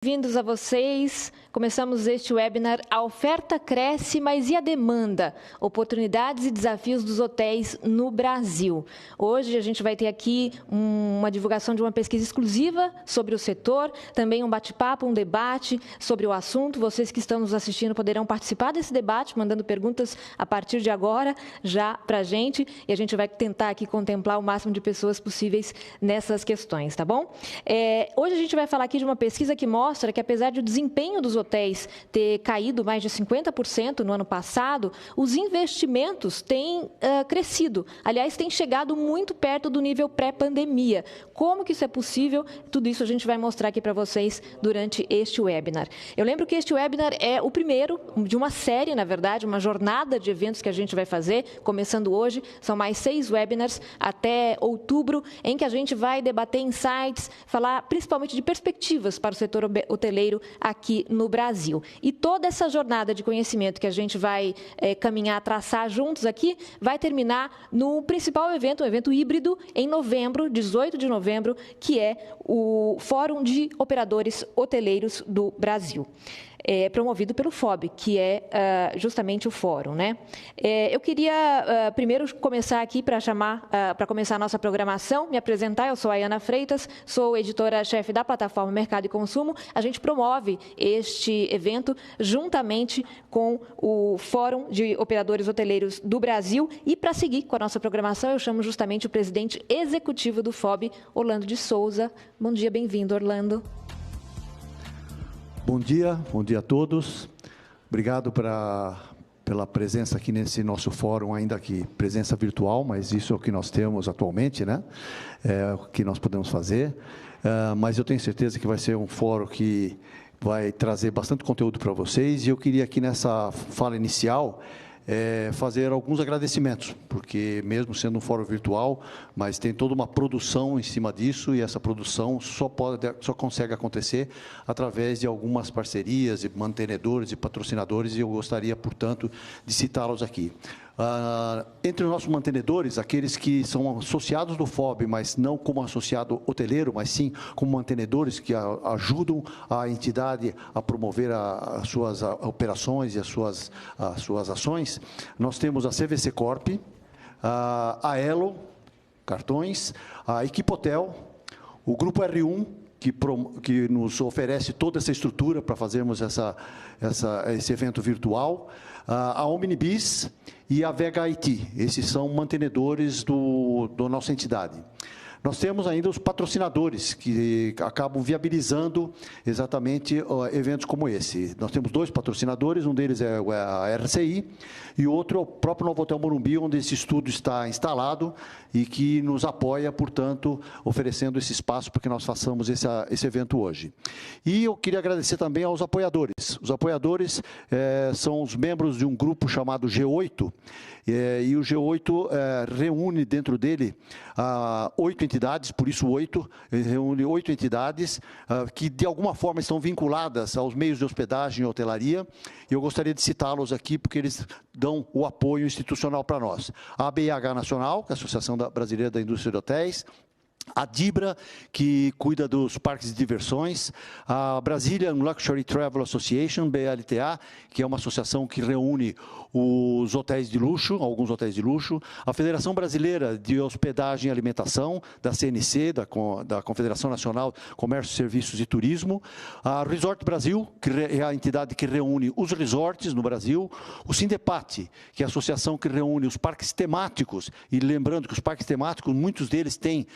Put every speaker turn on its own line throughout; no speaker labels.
Bem-vindos a vocês. Começamos este webinar. A oferta cresce, mas e a demanda? Oportunidades e desafios dos hotéis no Brasil. Hoje a gente vai ter aqui uma divulgação de uma pesquisa exclusiva sobre o setor, também um bate-papo, um debate sobre o assunto. Vocês que estão nos assistindo poderão participar desse debate, mandando perguntas a partir de agora já para a gente, e a gente vai tentar aqui contemplar o máximo de pessoas possíveis nessas questões, tá bom? Hoje a gente vai falar aqui de uma pesquisa que mostra que, apesar de o desempenho dos hotéis ter caído mais de 50% no ano passado, os investimentos têm crescido. Aliás, têm chegado muito perto do nível pré-pandemia. Como que isso é possível? Tudo isso a gente vai mostrar aqui para vocês durante este webinar. Eu lembro que este webinar é o primeiro de uma série, na verdade, uma jornada de eventos que a gente vai fazer, começando hoje. São mais 6 webinars até outubro, em que a gente vai debater insights, falar principalmente de perspectivas para o setor hoteleiro aqui no Brasil. E toda essa jornada de conhecimento que a gente vai caminhar, traçar juntos aqui, vai terminar no principal evento, um evento híbrido, em novembro, 18 de novembro, que é o Fórum de Operadores Hoteleiros do Brasil. Promovido pelo FOB, que é justamente o fórum, né? Eu queria primeiro começar aqui para começar a nossa programação, me apresentar. Eu sou a Ayana Freitas, sou editora-chefe da plataforma Mercado e Consumo. A gente promove este evento juntamente com o Fórum de Operadores Hoteleiros do Brasil. E para seguir com a nossa programação, eu chamo justamente o presidente executivo do FOB, Orlando de Souza. Bom dia, bem-vindo, Orlando.
Bom dia a todos. Obrigado pela presença aqui nesse nosso fórum, ainda que presença virtual, mas isso é o que nós temos atualmente, né? É o que nós podemos fazer. Mas eu tenho certeza que vai ser um fórum que vai trazer bastante conteúdo para vocês. E eu queria aqui nessa fala inicial fazer alguns agradecimentos, porque mesmo sendo um fórum virtual, mas tem toda uma produção em cima disso, e essa produção só consegue acontecer através de algumas parcerias, de mantenedores e patrocinadores, e eu gostaria, portanto, de citá-los aqui. Entre os nossos mantenedores, aqueles que são associados do FOB, mas não como associado hoteleiro, mas sim como mantenedores que ajudam a entidade a promover as suas operações e as suas ações, nós temos a CVC Corp, a Elo Cartões, a Equipotel, o Grupo R1, que nos oferece toda essa estrutura para fazermos esse evento virtual, a Omnibis e a Vega IT. Esses são mantenedores da nossa entidade. Nós temos ainda os patrocinadores, que acabam viabilizando exatamente eventos como esse. Nós temos 2 patrocinadores, um deles é a RCI, e o outro é o próprio Novo Hotel Morumbi, onde esse estúdio está instalado e que nos apoia, portanto, oferecendo esse espaço para que nós façamos esse evento hoje. E eu queria agradecer também aos apoiadores. Os apoiadores são os membros de um grupo chamado G8, e o G8 reúne dentro dele 8 entidades, por isso 8, reúne 8 entidades que de alguma forma estão vinculadas aos meios de hospedagem e hotelaria, e eu gostaria de citá-los aqui porque eles dão o apoio institucional para nós. A ABIH Nacional, que é a Associação Brasileira da Indústria de Hotéis, a DIBRA, que cuida dos parques de diversões, a Brazilian Luxury Travel Association, BLTA, que é uma associação que reúne os hotéis de luxo, alguns hotéis de luxo, a Federação Brasileira de Hospedagem e Alimentação, da CNC, da Confederação Nacional Comércio, Serviços e Turismo, a Resort Brasil, que é a entidade que reúne os resorts no Brasil, o Sindepat, que é a associação que reúne os parques temáticos, e lembrando que os parques temáticos, muitos deles têm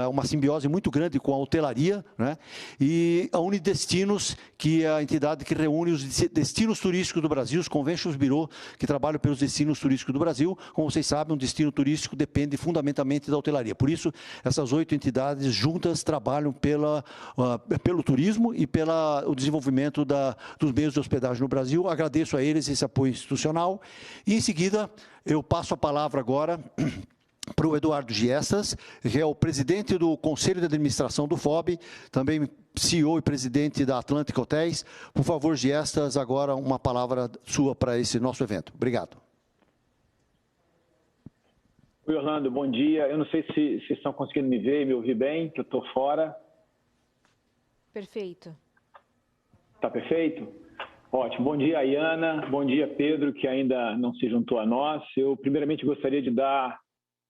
uma simbiose muito grande com a hotelaria, né? E a Unidestinos, que é a entidade que reúne os destinos turísticos do Brasil, os Conventions Bureau, que trabalham pelos destinos turísticos do Brasil. Como vocês sabem, um destino turístico depende fundamentalmente da hotelaria. Por isso, essas 8 entidades juntas trabalham pelo turismo e pelo desenvolvimento dos meios de hospedagem no Brasil. Agradeço a eles esse apoio institucional. E, em seguida, eu passo a palavra agora para o Eduardo Giestas, que é o presidente do Conselho de Administração do FOB, também CEO e presidente da Atlantic Hotéis. Por favor, Giestas, agora uma palavra sua para esse nosso evento. Obrigado.
Oi, Orlando, bom dia. Eu não sei se estão conseguindo me ver e me ouvir bem, que eu estou fora.
Perfeito.
Tá perfeito? Ótimo. Bom dia, Ayana. Bom dia, Pedro, que ainda não se juntou a nós. Eu, primeiramente, gostaria de dar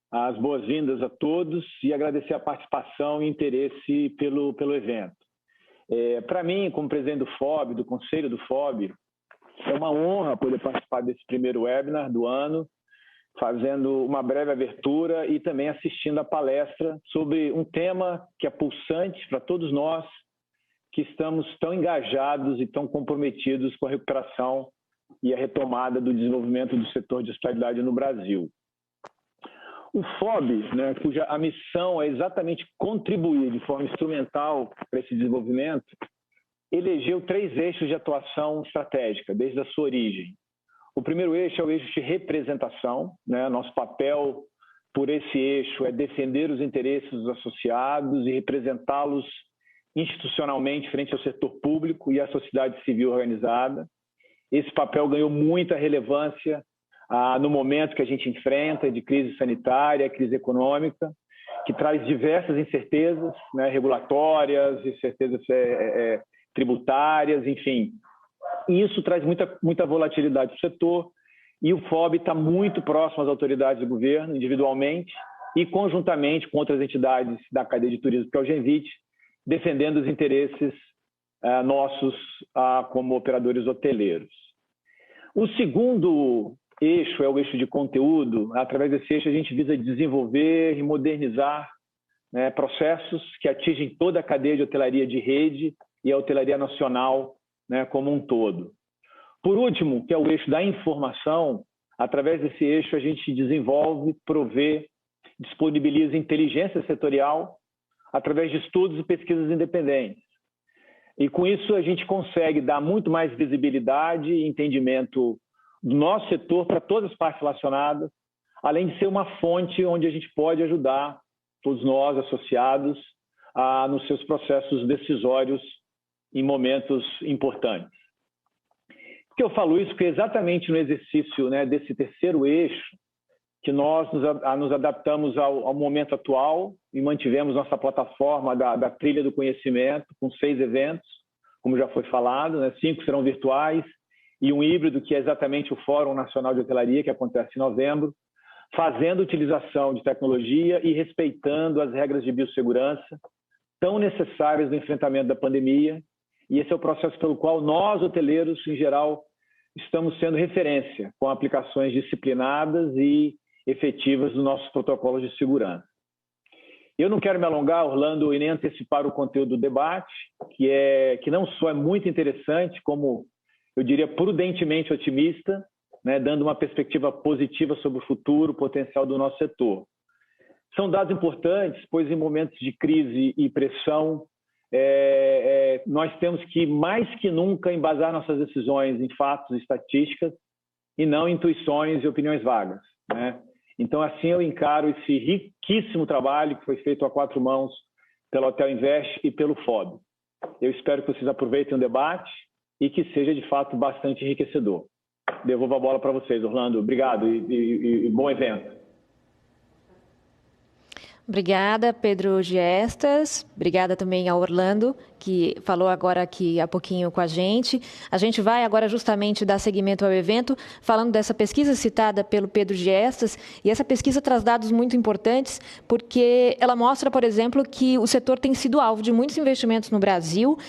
as boas-vindas a todos e agradecer a participação e interesse pelo evento. Para mim, como presidente do FOB, do Conselho do FOB, é uma honra poder participar desse primeiro webinar do ano, fazendo uma breve abertura e também assistindo a palestra sobre um tema que é pulsante para todos nós que estamos tão engajados e tão comprometidos com a recuperação e a retomada do desenvolvimento do setor de hospitalidade no Brasil. O FOB, né, cuja a missão é exatamente contribuir de forma instrumental para esse desenvolvimento, elegeu 3 eixos de atuação estratégica desde a sua origem. O primeiro eixo é o eixo de representação, né? Nosso papel por esse eixo é defender os interesses dos associados e representá-los institucionalmente frente ao setor público e à sociedade civil organizada. Esse papel ganhou muita relevância no momento que a gente enfrenta de crise sanitária, crise econômica, que traz diversas incertezas, né, regulatórias, incertezas tributárias, enfim. E isso traz muita volatilidade para o setor e o FOB está muito próximo às autoridades do governo, individualmente e conjuntamente com outras entidades da cadeia de turismo, que é o Genvit, defendendo os interesses nossos como operadores hoteleiros. O segundo eixo é o eixo de conteúdo. Através desse eixo a gente visa desenvolver e modernizar, né, processos que atingem toda a cadeia de hotelaria de rede e a hotelaria nacional, né, como um todo. Por último, que é o eixo da informação, através desse eixo a gente desenvolve, provê, disponibiliza inteligência setorial através de estudos e pesquisas independentes. E com isso a gente consegue dar muito mais visibilidade e entendimento do nosso setor para todas as partes relacionadas, além de ser uma fonte onde a gente pode ajudar todos nós, associados, nos seus processos decisórios em momentos importantes. Por que eu falo isso? Porque exatamente no exercício, né, desse terceiro eixo que nós nos adaptamos ao momento atual e mantivemos nossa plataforma da Trilha do Conhecimento com 6 eventos, como já foi falado, né, 5 serão virtuais e um híbrido, que é exatamente o Fórum Nacional de Hotelaria, que acontece em novembro, fazendo utilização de tecnologia e respeitando as regras de biossegurança tão necessárias no enfrentamento da pandemia. E esse é o processo pelo qual nós, hoteleiros, em geral, estamos sendo referência com aplicações disciplinadas e efetivas dos nossos protocolos de segurança. Eu não quero me alongar, Orlando, e nem antecipar o conteúdo do debate, que não só é muito interessante, como eu diria prudentemente otimista, né, dando uma perspectiva positiva sobre o futuro potencial do nosso setor. São dados importantes, pois em momentos de crise e pressão, nós temos que, mais que nunca, embasar nossas decisões em fatos e estatísticas e não intuições e opiniões vagas, né? Então, assim eu encaro esse riquíssimo trabalho que foi feito a 4 mãos pelo Hotel Invest e pelo FOB. Eu espero que vocês aproveitem o debate e que seja, de fato, bastante enriquecedor. Devolvo a bola para vocês, Orlando. Obrigado e bom evento.
Obrigada, Pedro Giestas. Obrigada também ao Orlando, que falou agora aqui há pouquinho com a gente. A gente vai agora justamente dar seguimento ao evento, falando dessa pesquisa citada pelo Pedro Giestas. E essa pesquisa traz dados muito importantes, porque ela mostra, por exemplo, que o setor tem sido alvo de muitos investimentos no Brasil.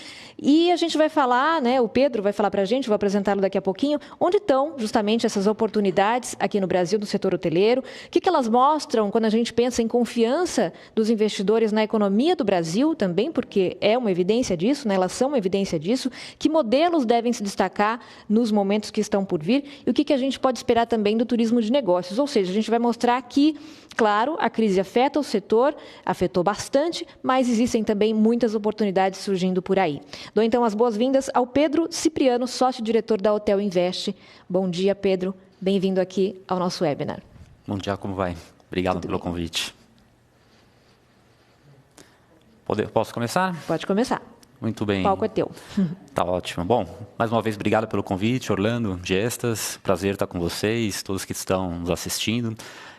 E a gente vai falar, né, o Pedro vai falar para a gente, vou apresentá-lo daqui a pouquinho, onde estão justamente essas oportunidades aqui no Brasil, no setor hoteleiro, o que elas mostram quando a gente pensa em confiança dos investidores na economia do Brasil também, porque é uma evidência disso, né? Elas são uma evidência disso, que modelos devem se destacar nos momentos que estão por vir e o que a gente pode esperar também do turismo de negócios. Ou seja, a gente vai mostrar que, claro, a crise afeta o setor, afetou bastante, mas existem também muitas oportunidades surgindo por aí. Dou então as boas-vindas ao Pedro Cipriano, sócio-diretor da Hotel Invest. Bom dia, Pedro. Bem-vindo aqui ao nosso webinar.
Bom dia, como vai? Obrigado pelo convite. Posso começar?
Pode começar.
Muito bem.
O palco é teu.
Tá ótimo. Bom, mais uma vez, obrigado pelo convite, Orlando, Gestas. Prazer estar com vocês, todos que estão nos assistindo.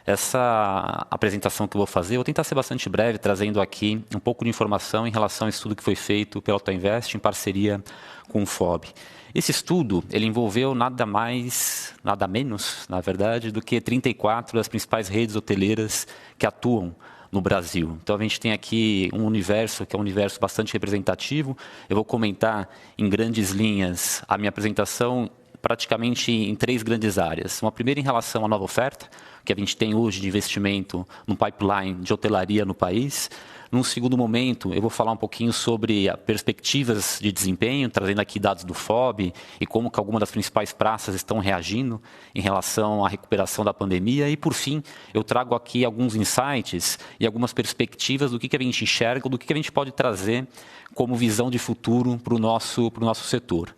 Essa apresentação que eu vou fazer, eu vou tentar ser bastante breve, trazendo aqui um pouco de informação em relação ao estudo que foi feito pela AutoInvest em parceria com o FOB. Esse estudo, ele envolveu nada mais, nada menos, na verdade, do que 34 das principais redes hoteleiras que atuam no Brasil. Então, a gente tem aqui um universo que é um universo bastante representativo. Eu vou comentar em grandes linhas a minha apresentação praticamente em 3 grandes áreas. Uma primeira em relação à nova oferta, que a gente tem hoje de investimento no pipeline de hotelaria no país. Num segundo momento, eu vou falar um pouquinho sobre perspectivas de desempenho, trazendo aqui dados do FOB e como que algumas das principais praças estão reagindo em relação à recuperação da pandemia. E, por fim, eu trago aqui alguns insights e algumas perspectivas do que a gente enxerga, do que a gente pode trazer como visão de futuro para o nosso setor.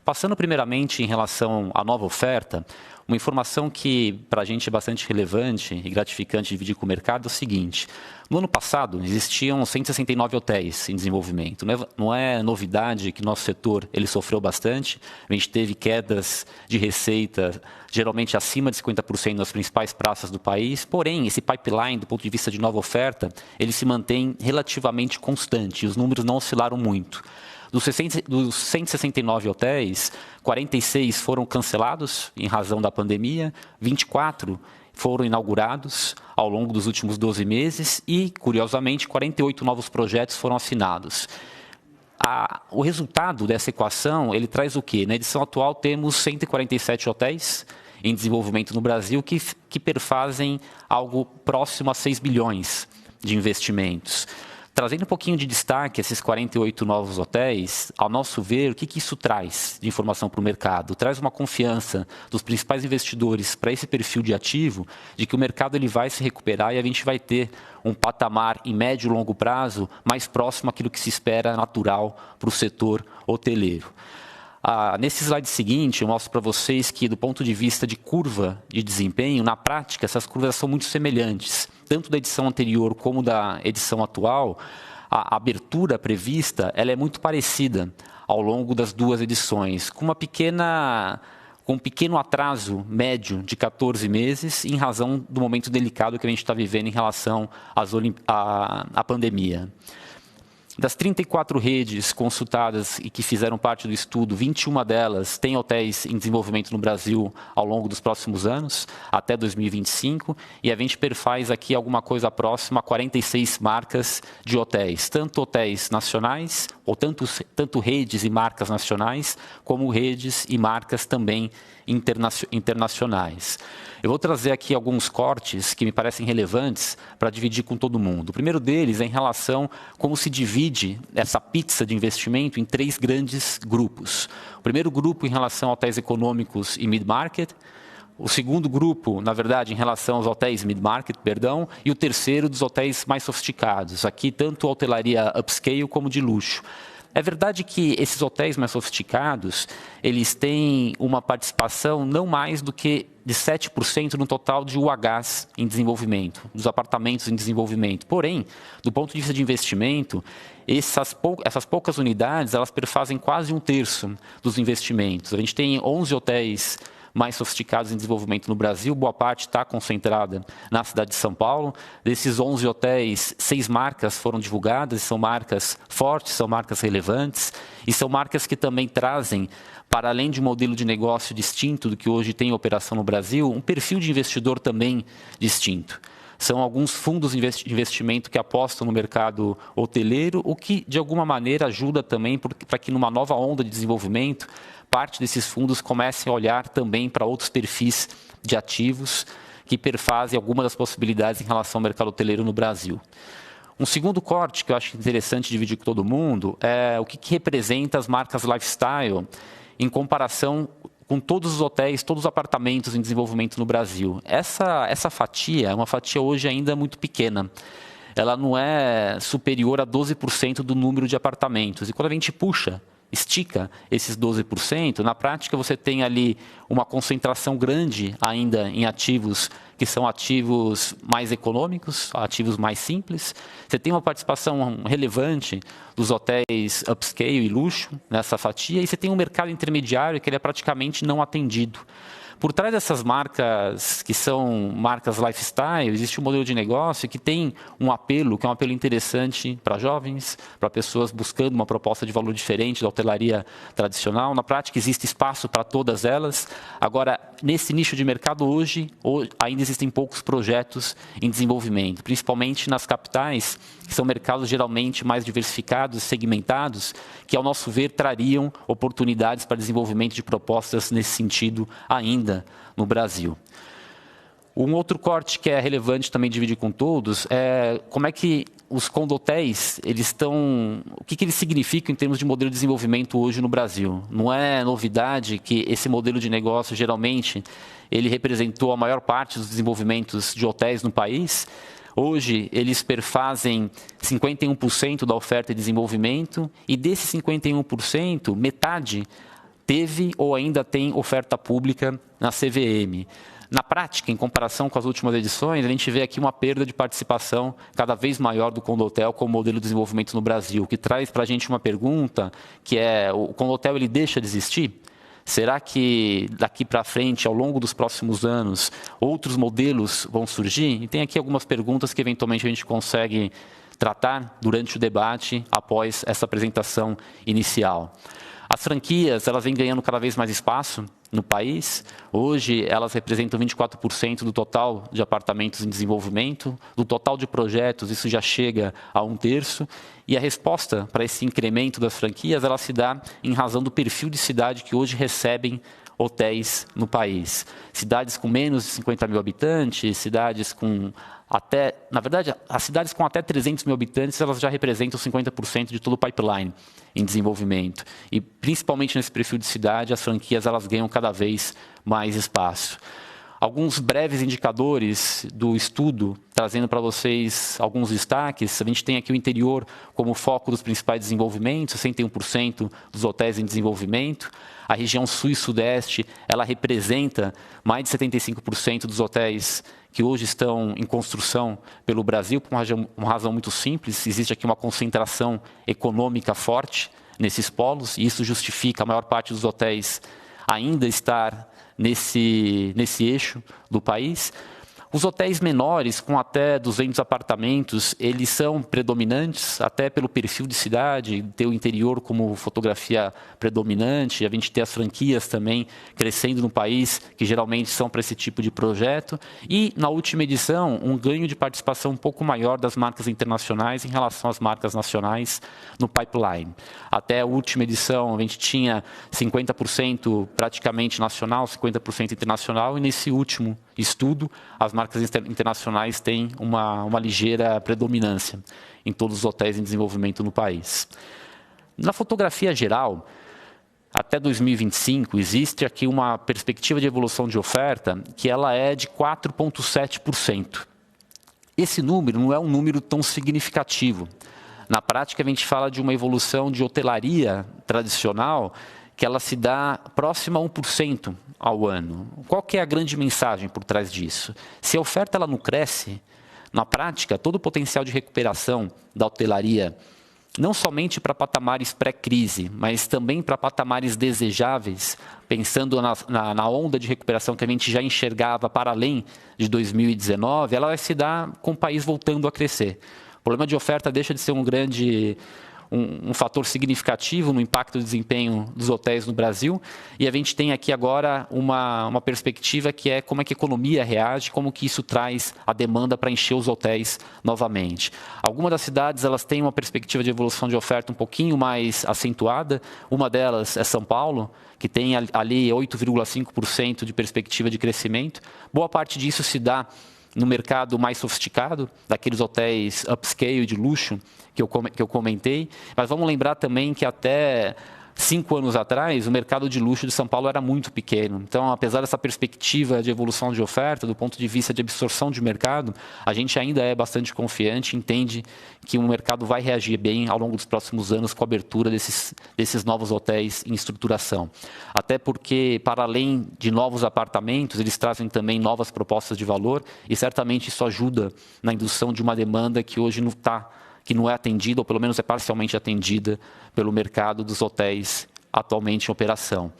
Passando primeiramente em relação à nova oferta, uma informação que para a gente é bastante relevante e gratificante dividir com o mercado é o seguinte: no ano passado existiam 169 hotéis em desenvolvimento. Não é novidade que nosso setor ele sofreu bastante. A gente teve quedas de receita geralmente acima de 50% nas principais praças do país. Porém, esse pipeline, do ponto de vista de nova oferta, ele se mantém relativamente constante. Os números não oscilaram muito. Dos 169 hotéis, 46 foram cancelados em razão da pandemia, 24 foram inaugurados ao longo dos últimos 12 meses e, curiosamente, 48 novos projetos foram assinados. O resultado dessa equação, ele traz o quê? Na edição atual, temos 147 hotéis em desenvolvimento no Brasil que perfazem algo próximo a 6 bilhões de investimentos. Trazendo um pouquinho de destaque esses 48 novos hotéis, ao nosso ver, o que isso traz de informação para o mercado? Traz uma confiança dos principais investidores para esse perfil de ativo, de que o mercado ele vai se recuperar e a gente vai ter um patamar em médio e longo prazo mais próximo àquilo que se espera natural para o setor hoteleiro. Nesse slide seguinte, eu mostro para vocês que, do ponto de vista de curva de desempenho, na prática, essas curvas são muito semelhantes. Tanto da edição anterior como da edição atual, a abertura prevista ela é muito parecida ao longo das duas edições, com um pequeno atraso médio de 14 meses, em razão do momento delicado que a gente está vivendo em relação à pandemia. Das 34 redes consultadas e que fizeram parte do estudo, 21 delas têm hotéis em desenvolvimento no Brasil ao longo dos próximos anos, até 2025, e a gente perfaz aqui alguma coisa próxima a 46 marcas de hotéis, tanto hotéis nacionais, ou tanto redes e marcas nacionais, como redes e marcas também internacionais. Eu vou trazer aqui alguns cortes que me parecem relevantes para dividir com todo mundo. O primeiro deles é em relação a como se divide essa pizza de investimento em 3 grandes grupos. O primeiro grupo em relação a hotéis econômicos e mid-market, o segundo grupo, na verdade, em relação aos hotéis mid-market, e o terceiro dos hotéis mais sofisticados. Aqui, tanto a hotelaria upscale como de luxo. É verdade que esses hotéis mais sofisticados, eles têm uma participação não mais do que de 7% no total de UHs em desenvolvimento, dos apartamentos em desenvolvimento. Porém, do ponto de vista de investimento, essas poucas unidades, elas perfazem quase 1/3 dos investimentos. A gente tem 11 hotéis mais sofisticados em desenvolvimento no Brasil, boa parte está concentrada na cidade de São Paulo. Desses 11 hotéis, 6 marcas foram divulgadas, são marcas fortes, são marcas relevantes e são marcas que também trazem, para além de um modelo de negócio distinto do que hoje tem operação no Brasil, um perfil de investidor também distinto. São alguns fundos de investimento que apostam no mercado hoteleiro, o que, de alguma maneira, ajuda também para que, numa nova onda de desenvolvimento, parte desses fundos comecem a olhar também para outros perfis de ativos que perfazem algumas das possibilidades em relação ao mercado hoteleiro no Brasil. Um segundo corte que eu acho interessante dividir com todo mundo é o que representa as marcas lifestyle em comparação com todos os hotéis, todos os apartamentos em desenvolvimento no Brasil. Essa fatia é uma fatia hoje ainda muito pequena. Ela não é superior a 12% do número de apartamentos. E quando a gente puxa estica esses 12%, na prática você tem ali uma concentração grande ainda em ativos que são ativos mais econômicos, ativos mais simples. Você tem uma participação relevante dos hotéis upscale e luxo nessa fatia, e você tem um mercado intermediário que ele é praticamente não atendido. Por trás dessas marcas, que são marcas lifestyle, existe um modelo de negócio que tem um apelo, que é um apelo interessante para jovens, para pessoas buscando uma proposta de valor diferente da hotelaria tradicional. Na prática, existe espaço para todas elas. Agora, nesse nicho de mercado hoje ainda existem poucos projetos em desenvolvimento, principalmente nas capitais, que são mercados geralmente mais diversificados, segmentados, que, ao nosso ver, trariam oportunidades para desenvolvimento de propostas nesse sentido ainda no Brasil. Um outro corte que é relevante também dividir com todos é como é que os condotéis, o que eles significam em termos de modelo de desenvolvimento hoje no Brasil. Não é novidade que esse modelo de negócio, geralmente, ele representou a maior parte dos desenvolvimentos de hotéis no país. Hoje, eles perfazem 51% da oferta de desenvolvimento, e desses 51%, metade teve ou ainda tem oferta pública na CVM. Na prática, em comparação com as últimas edições, a gente vê aqui uma perda de participação cada vez maior do condotel como modelo de desenvolvimento no Brasil, o que traz para a gente uma pergunta, que é: o condotel ele deixa de existir? Será que daqui para frente, ao longo dos próximos anos, outros modelos vão surgir? E tem aqui algumas perguntas que eventualmente a gente consegue tratar durante o debate após essa apresentação inicial. As franquias, elas vêm ganhando cada vez mais espaço no país. Hoje, elas representam 24% do total de apartamentos em desenvolvimento. Do total de projetos, isso já chega a 1/3. E a resposta para esse incremento das franquias, ela se dá em razão do perfil de cidade que hoje recebem hotéis no país. Cidades com menos de 50 mil habitantes, cidades com até... Na verdade, as cidades com até 300 mil habitantes, elas já representam 50% de todo o pipeline em desenvolvimento. E, principalmente nesse perfil de cidade, as franquias elas ganham cada vez mais espaço. Alguns breves indicadores do estudo, trazendo para vocês alguns destaques. A gente tem aqui o interior como foco dos principais desenvolvimentos, 61% dos hotéis em desenvolvimento. A região sul e sudeste, ela representa mais de 75% dos hotéis que hoje estão em construção pelo Brasil, por uma razão muito simples. Existe aqui uma concentração econômica forte nesses polos, e isso justifica a maior parte dos hotéis ainda estar nesse eixo do país. Os hotéis menores, com até 200 apartamentos, eles são predominantes, até pelo perfil de cidade, ter o interior como fotografia predominante. A gente tem as franquias também crescendo no país, que geralmente são para esse tipo de projeto. E, na última edição, um ganho de participação um pouco maior das marcas internacionais em relação às marcas nacionais no pipeline. Até a última edição, a gente tinha 50% praticamente nacional, 50% internacional, e nesse último estudo, as marcas internacionais têm uma ligeira predominância em todos os hotéis em desenvolvimento no país. Na fotografia geral, até 2025, existe aqui uma perspectiva de evolução de oferta que ela é de 4,7%. Esse número não é um número tão significativo. Na prática, a gente fala de uma evolução de hotelaria tradicional que ela se dá próxima a 1% ao ano. Qual que é a grande mensagem por trás disso? Se a oferta ela não cresce, na prática, todo o potencial de recuperação da hotelaria, não somente para patamares pré-crise, mas também para patamares desejáveis, pensando na onda de recuperação que a gente já enxergava para além de 2019, ela vai se dar com o país voltando a crescer. O problema de oferta deixa de ser um fator significativo no impacto do desempenho dos hotéis no Brasil, e a gente tem aqui agora uma perspectiva que é como é que a economia reage, como que isso traz a demanda para encher os hotéis novamente. Algumas das cidades elas têm uma perspectiva de evolução de oferta um pouquinho mais acentuada. Uma delas é São Paulo, que tem ali 8,5% de perspectiva de crescimento. Boa parte disso se dá no mercado mais sofisticado, daqueles hotéis upscale de luxo que eu comentei. Mas vamos lembrar também que até 5 anos atrás, o mercado de luxo de São Paulo era muito pequeno. Então, apesar dessa perspectiva de evolução de oferta, do ponto de vista de absorção de mercado, a gente ainda é bastante confiante, entende que o mercado vai reagir bem ao longo dos próximos anos com a abertura desses novos hotéis em estruturação. Até porque, para além de novos apartamentos, eles trazem também novas propostas de valor e certamente isso ajuda na indução de uma demanda que hoje que não é atendida, ou pelo menos é parcialmente atendida pelo mercado dos hotéis atualmente em operação.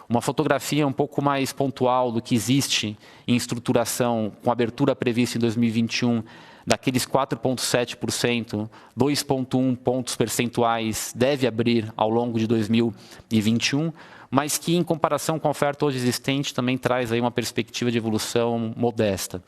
Uma fotografia um pouco mais pontual do que existe em estruturação, com abertura prevista em 2021, daqueles 4,7%, 2,1 pontos percentuais deve abrir ao longo de 2021, mas que, em comparação com a oferta hoje existente, também traz aí uma perspectiva de evolução modesta.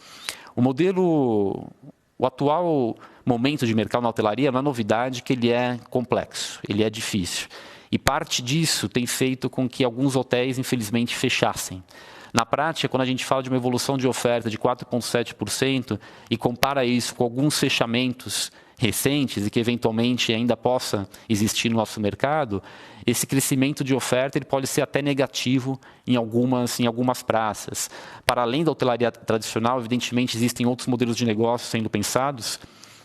O atual momento de mercado na hotelaria não é novidade que ele é complexo, ele é difícil. E parte disso tem feito com que alguns hotéis, infelizmente, fechassem. Na prática, quando a gente fala de uma evolução de oferta de 4,7% e compara isso com alguns fechamentos recentes e que eventualmente ainda possa existir no nosso mercado, esse crescimento de oferta ele pode ser até negativo em algumas praças. Para além da hotelaria tradicional, evidentemente existem outros modelos de negócio sendo pensados.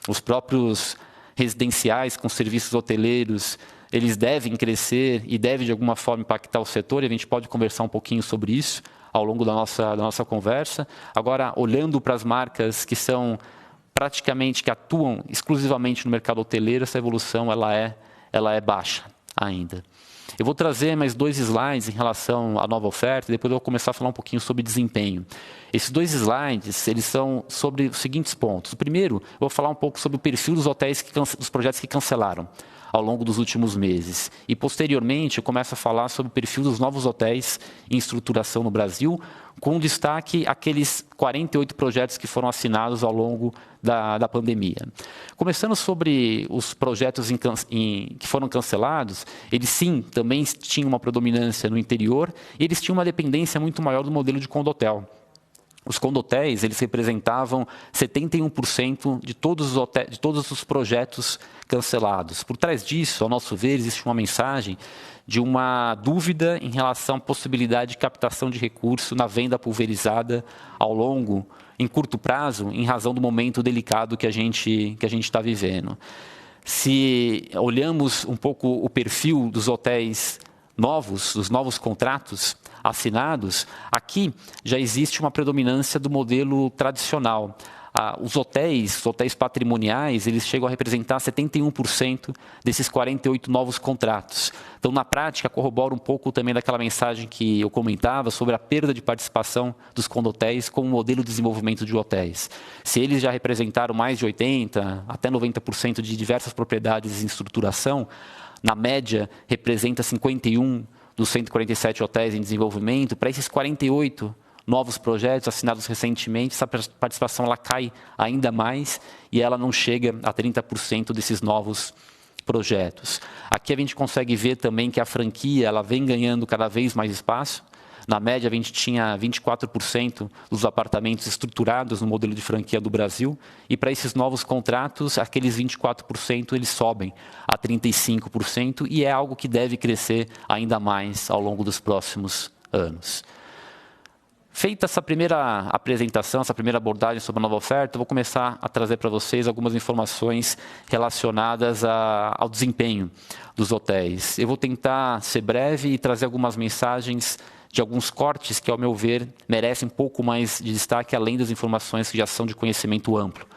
Os próprios residenciais com serviços hoteleiros, eles devem crescer e devem de alguma forma impactar o setor, e a gente pode conversar um pouquinho sobre isso ao longo da nossa conversa. Agora, olhando para as marcas que são praticamente, que atuam exclusivamente no mercado hoteleiro, essa evolução ela é baixa ainda. Eu vou trazer mais 2 slides em relação à nova oferta, e depois eu vou começar a falar um pouquinho sobre desempenho. Esses 2 slides, eles são sobre os seguintes pontos. O primeiro, eu vou falar um pouco sobre o perfil dos hotéis, dos projetos que cancelaram ao longo dos últimos meses. E, posteriormente, eu começo a falar sobre o perfil dos novos hotéis em estruturação no Brasil, com destaque aqueles 48 projetos que foram assinados ao longo da pandemia. Começando sobre os projetos que foram cancelados, eles sim, também tinham uma predominância no interior e eles tinham uma dependência muito maior do modelo de condotel. Os condotéis, eles representavam 71% de todos os projetos cancelados. Por trás disso, ao nosso ver, existe uma mensagem de uma dúvida em relação à possibilidade de captação de recurso na venda pulverizada em curto prazo, em razão do momento delicado que a gente está vivendo. Se olhamos um pouco o perfil dos hotéis novos, dos novos contratos assinados, aqui já existe uma predominância do modelo tradicional. Os hotéis patrimoniais, eles chegam a representar 71% desses 48 novos contratos. Então, na prática, corrobora um pouco também daquela mensagem que eu comentava sobre a perda de participação dos condotéis como modelo de desenvolvimento de hotéis. Se eles já representaram mais de 80%, até 90% de diversas propriedades em estruturação, na média, representa 51 dos 147 hotéis em desenvolvimento. Para esses 48 novos projetos assinados recentemente, essa participação ela cai ainda mais e ela não chega a 30% desses novos projetos. Aqui a gente consegue ver também que a franquia ela vem ganhando cada vez mais espaço. Na média, a gente tinha 24% dos apartamentos estruturados no modelo de franquia do Brasil. E para esses novos contratos, aqueles 24% eles sobem a 35%. E é algo que deve crescer ainda mais ao longo dos próximos anos. Feita essa primeira apresentação, essa primeira abordagem sobre a nova oferta, eu vou começar a trazer para vocês algumas informações relacionadas ao desempenho dos hotéis. Eu vou tentar ser breve e trazer algumas mensagens de alguns cortes que, ao meu ver, merecem um pouco mais de destaque, além das informações que já são de conhecimento amplo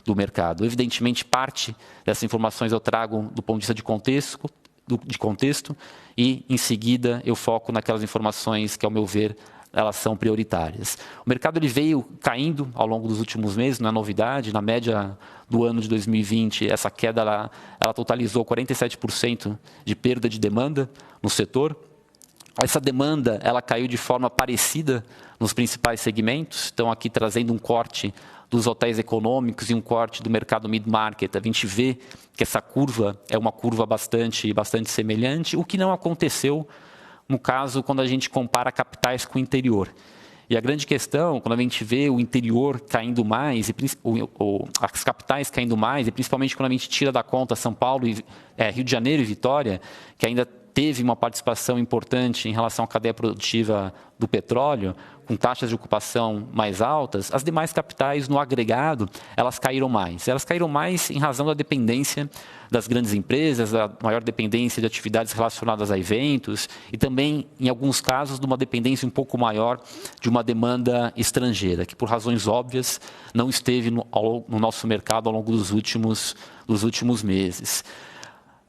do mercado. Evidentemente, parte dessas informações eu trago do ponto de vista de contexto e, em seguida, eu foco naquelas informações que, ao meu ver, elas são prioritárias. O mercado ele veio caindo ao longo dos últimos meses, não é novidade. Na média do ano de 2020, essa queda ela totalizou 47% de perda de demanda no setor. Essa demanda ela caiu de forma parecida nos principais segmentos. Então, aqui trazendo um corte dos hotéis econômicos e um corte do mercado mid-market, a gente vê que essa curva é uma curva bastante semelhante, o que não aconteceu no caso quando a gente compara capitais com o interior. E a grande questão, quando a gente vê o interior caindo mais, as capitais caindo mais, e principalmente quando a gente tira da conta São Paulo, Rio de Janeiro e Vitória, que ainda teve uma participação importante em relação à cadeia produtiva do petróleo, com taxas de ocupação mais altas, as demais capitais, no agregado, elas caíram mais. Elas caíram mais em razão da dependência das grandes empresas, da maior dependência de atividades relacionadas a eventos e também, em alguns casos, de uma dependência um pouco maior de uma demanda estrangeira, que, por razões óbvias, não esteve no nosso mercado ao longo dos últimos meses.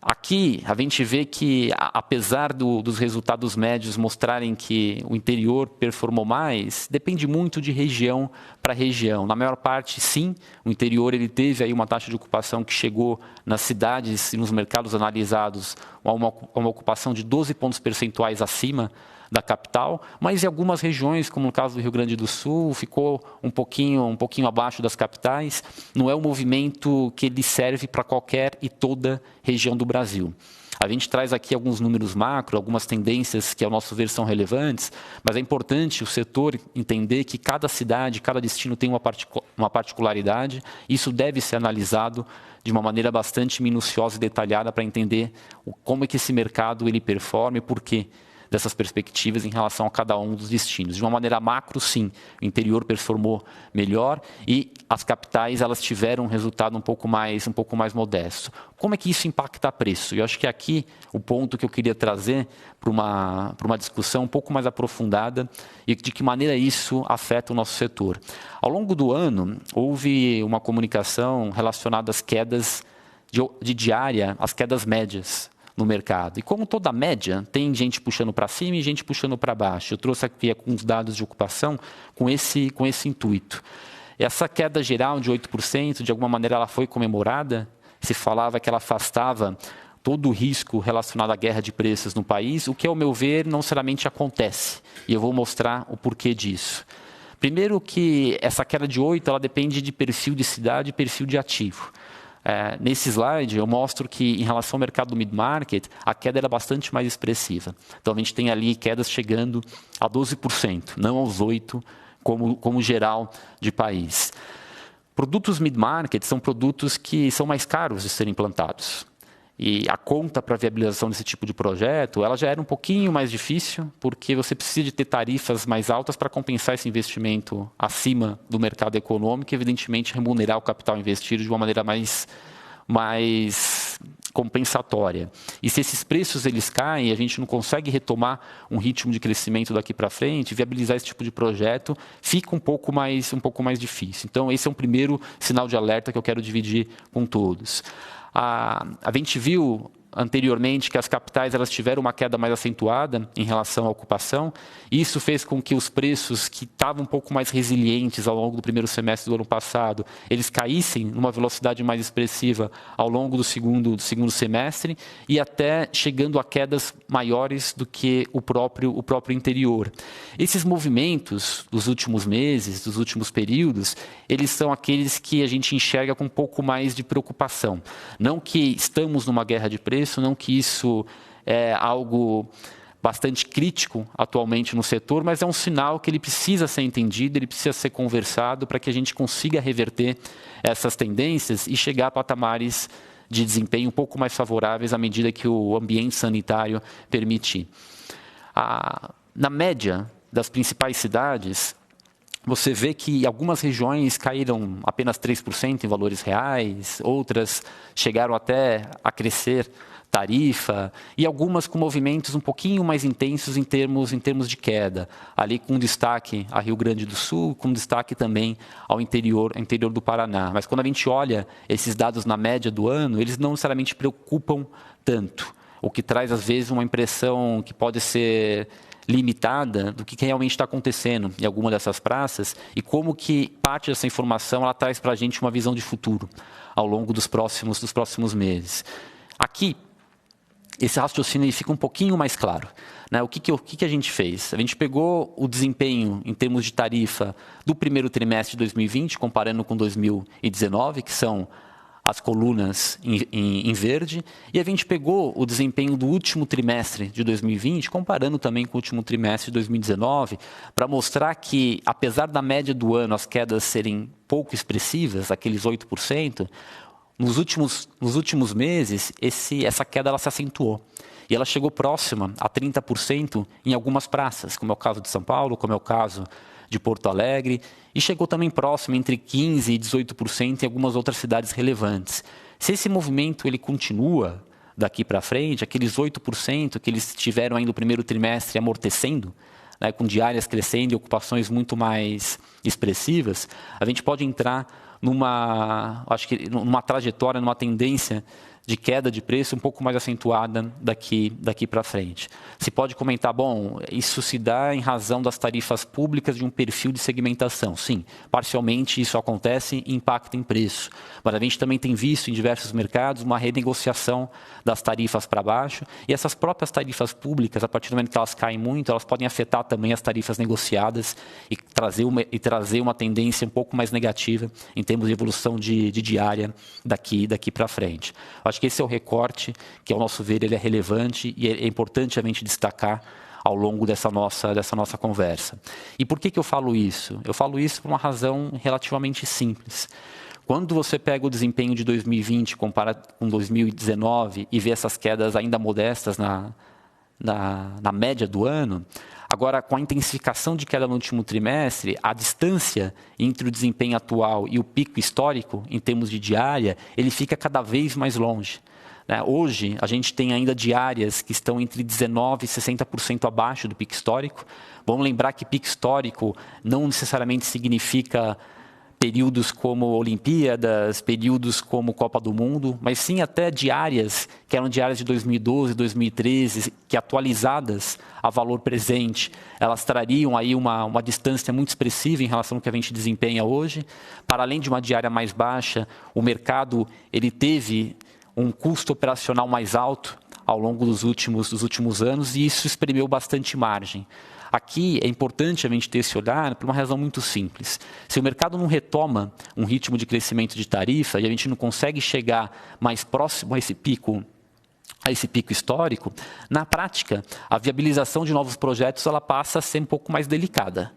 Aqui, a gente vê que, apesar dos resultados médios mostrarem que o interior performou mais, depende muito de região para região. Na maior parte, sim, o interior ele teve aí uma taxa de ocupação que chegou nas cidades e nos mercados analisados a uma ocupação de 12 pontos percentuais acima da capital, mas em algumas regiões, como no caso do Rio Grande do Sul, ficou um pouquinho abaixo das capitais. Não é um movimento que ele serve para qualquer e toda região do Brasil. A gente traz aqui alguns números macro, algumas tendências que, ao nosso ver, são relevantes, mas é importante o setor entender que cada cidade, cada destino tem uma particularidade. Isso deve ser analisado de uma maneira bastante minuciosa e detalhada para entender como é que esse mercado ele performa e por quê dessas perspectivas em relação a cada um dos destinos. De uma maneira macro, sim, o interior performou melhor e as capitais elas tiveram um resultado um pouco mais modesto. Como é que isso impacta preço? Eu acho que aqui o ponto que eu queria trazer para uma discussão um pouco mais aprofundada e de que maneira isso afeta o nosso setor. Ao longo do ano, houve uma comunicação relacionada às quedas de diária, às quedas médias no mercado. E como toda média, tem gente puxando para cima e gente puxando para baixo. Eu trouxe aqui alguns dados de ocupação com esse intuito. Essa queda geral de 8%, de alguma maneira ela foi comemorada. Se falava que ela afastava todo o risco relacionado à guerra de preços no país, o que, ao meu ver, não necessariamente acontece. E eu vou mostrar o porquê disso. Primeiro que essa queda de 8%, ela depende de perfil de cidade e perfil de ativo. Nesse slide, eu mostro que, em relação ao mercado do mid-market, a queda era bastante mais expressiva. Então, a gente tem ali quedas chegando a 12%, não aos 8%, como geral de país. Produtos mid-market são produtos que são mais caros de serem implantados. E a conta para a viabilização desse tipo de projeto, ela já era um pouquinho mais difícil, porque você precisa de ter tarifas mais altas para compensar esse investimento acima do mercado econômico e, evidentemente, remunerar o capital investido de uma maneira mais compensatória. E se esses preços eles caem, a gente não consegue retomar um ritmo de crescimento daqui para frente, viabilizar esse tipo de projeto fica um pouco mais difícil. Então, esse é um primeiro sinal de alerta que eu quero dividir com todos. A gente viu anteriormente que as capitais elas tiveram uma queda mais acentuada em relação à ocupação. Isso fez com que os preços que estavam um pouco mais resilientes ao longo do primeiro semestre do ano passado, eles caíssem numa velocidade mais expressiva ao longo do segundo semestre e até chegando a quedas maiores do que o próprio interior. Esses movimentos dos últimos meses, dos últimos períodos, eles são aqueles que a gente enxerga com um pouco mais de preocupação. Não que estamos numa guerra de preços, não que isso é algo bastante crítico atualmente no setor, mas é um sinal que ele precisa ser entendido, ele precisa ser conversado para que a gente consiga reverter essas tendências e chegar a patamares de desempenho um pouco mais favoráveis à medida que o ambiente sanitário permitir. Na média das principais cidades, você vê que algumas regiões caíram apenas 3% em valores reais, outras chegaram até a crescer tarifa, e algumas com movimentos um pouquinho mais intensos em termos de queda, ali com destaque a Rio Grande do Sul, com destaque também ao interior do Paraná. Mas quando a gente olha esses dados na média do ano, eles não necessariamente preocupam tanto, o que traz às vezes uma impressão que pode ser limitada do que realmente está acontecendo em alguma dessas praças e como que parte dessa informação ela traz para a gente uma visão de futuro ao longo dos próximos meses. Aqui, esse raciocínio fica um pouquinho mais claro. Né? O que a gente fez? A gente pegou o desempenho em termos de tarifa do primeiro trimestre de 2020, comparando com 2019, que são as colunas em verde, e a gente pegou o desempenho do último trimestre de 2020, comparando também com o último trimestre de 2019, para mostrar que, apesar da média do ano as quedas serem pouco expressivas, aqueles 8%, nos últimos meses, essa queda ela se acentuou. e ela chegou próxima a 30% em algumas praças, como é o caso de São Paulo, como é o caso de Porto Alegre, e chegou também próximo entre 15% e 18% em algumas outras cidades relevantes. Se esse movimento ele continua daqui para frente, aqueles 8% que eles tiveram ainda no primeiro trimestre amortecendo, né, com diárias crescendo e ocupações muito mais expressivas, a gente pode entrar numa trajetória, numa tendência de queda de preço um pouco mais acentuada daqui para frente. Se pode comentar, bom, isso se dá em razão das tarifas públicas de um perfil de segmentação. Sim, parcialmente isso acontece e impacta em preço. Mas a gente também tem visto em diversos mercados uma renegociação das tarifas para baixo, e essas próprias tarifas públicas, a partir do momento que elas caem muito, elas podem afetar também as tarifas negociadas e trazer uma tendência um pouco mais negativa em termos de evolução de diária daqui para frente. Acho que esse é o recorte que, ao nosso ver, ele é relevante e é importante a gente destacar ao longo dessa nossa conversa. E por que eu falo isso? Eu falo isso por uma razão relativamente simples. Quando você pega o desempenho de 2020 comparado com 2019 e vê essas quedas ainda modestas na média do ano, agora, com a intensificação de queda no último trimestre, a distância entre o desempenho atual e o pico histórico, em termos de diária, ele fica cada vez mais longe. Hoje, a gente tem ainda diárias que estão entre 19% e 60% abaixo do pico histórico. Vamos lembrar que pico histórico não necessariamente significa períodos como Olimpíadas, períodos como Copa do Mundo, mas sim até diárias, que eram diárias de 2012, 2013, que atualizadas a valor presente, elas trariam aí uma distância muito expressiva em relação ao que a gente desempenha hoje. Para além de uma diária mais baixa, o mercado ele teve um custo operacional mais alto ao longo dos últimos anos, e isso espremeu bastante margem. Aqui é importante a gente ter esse olhar por uma razão muito simples. Se o mercado não retoma um ritmo de crescimento de tarifa e a gente não consegue chegar mais próximo a esse pico histórico, na prática, a viabilização de novos projetos ela passa a ser um pouco mais delicada.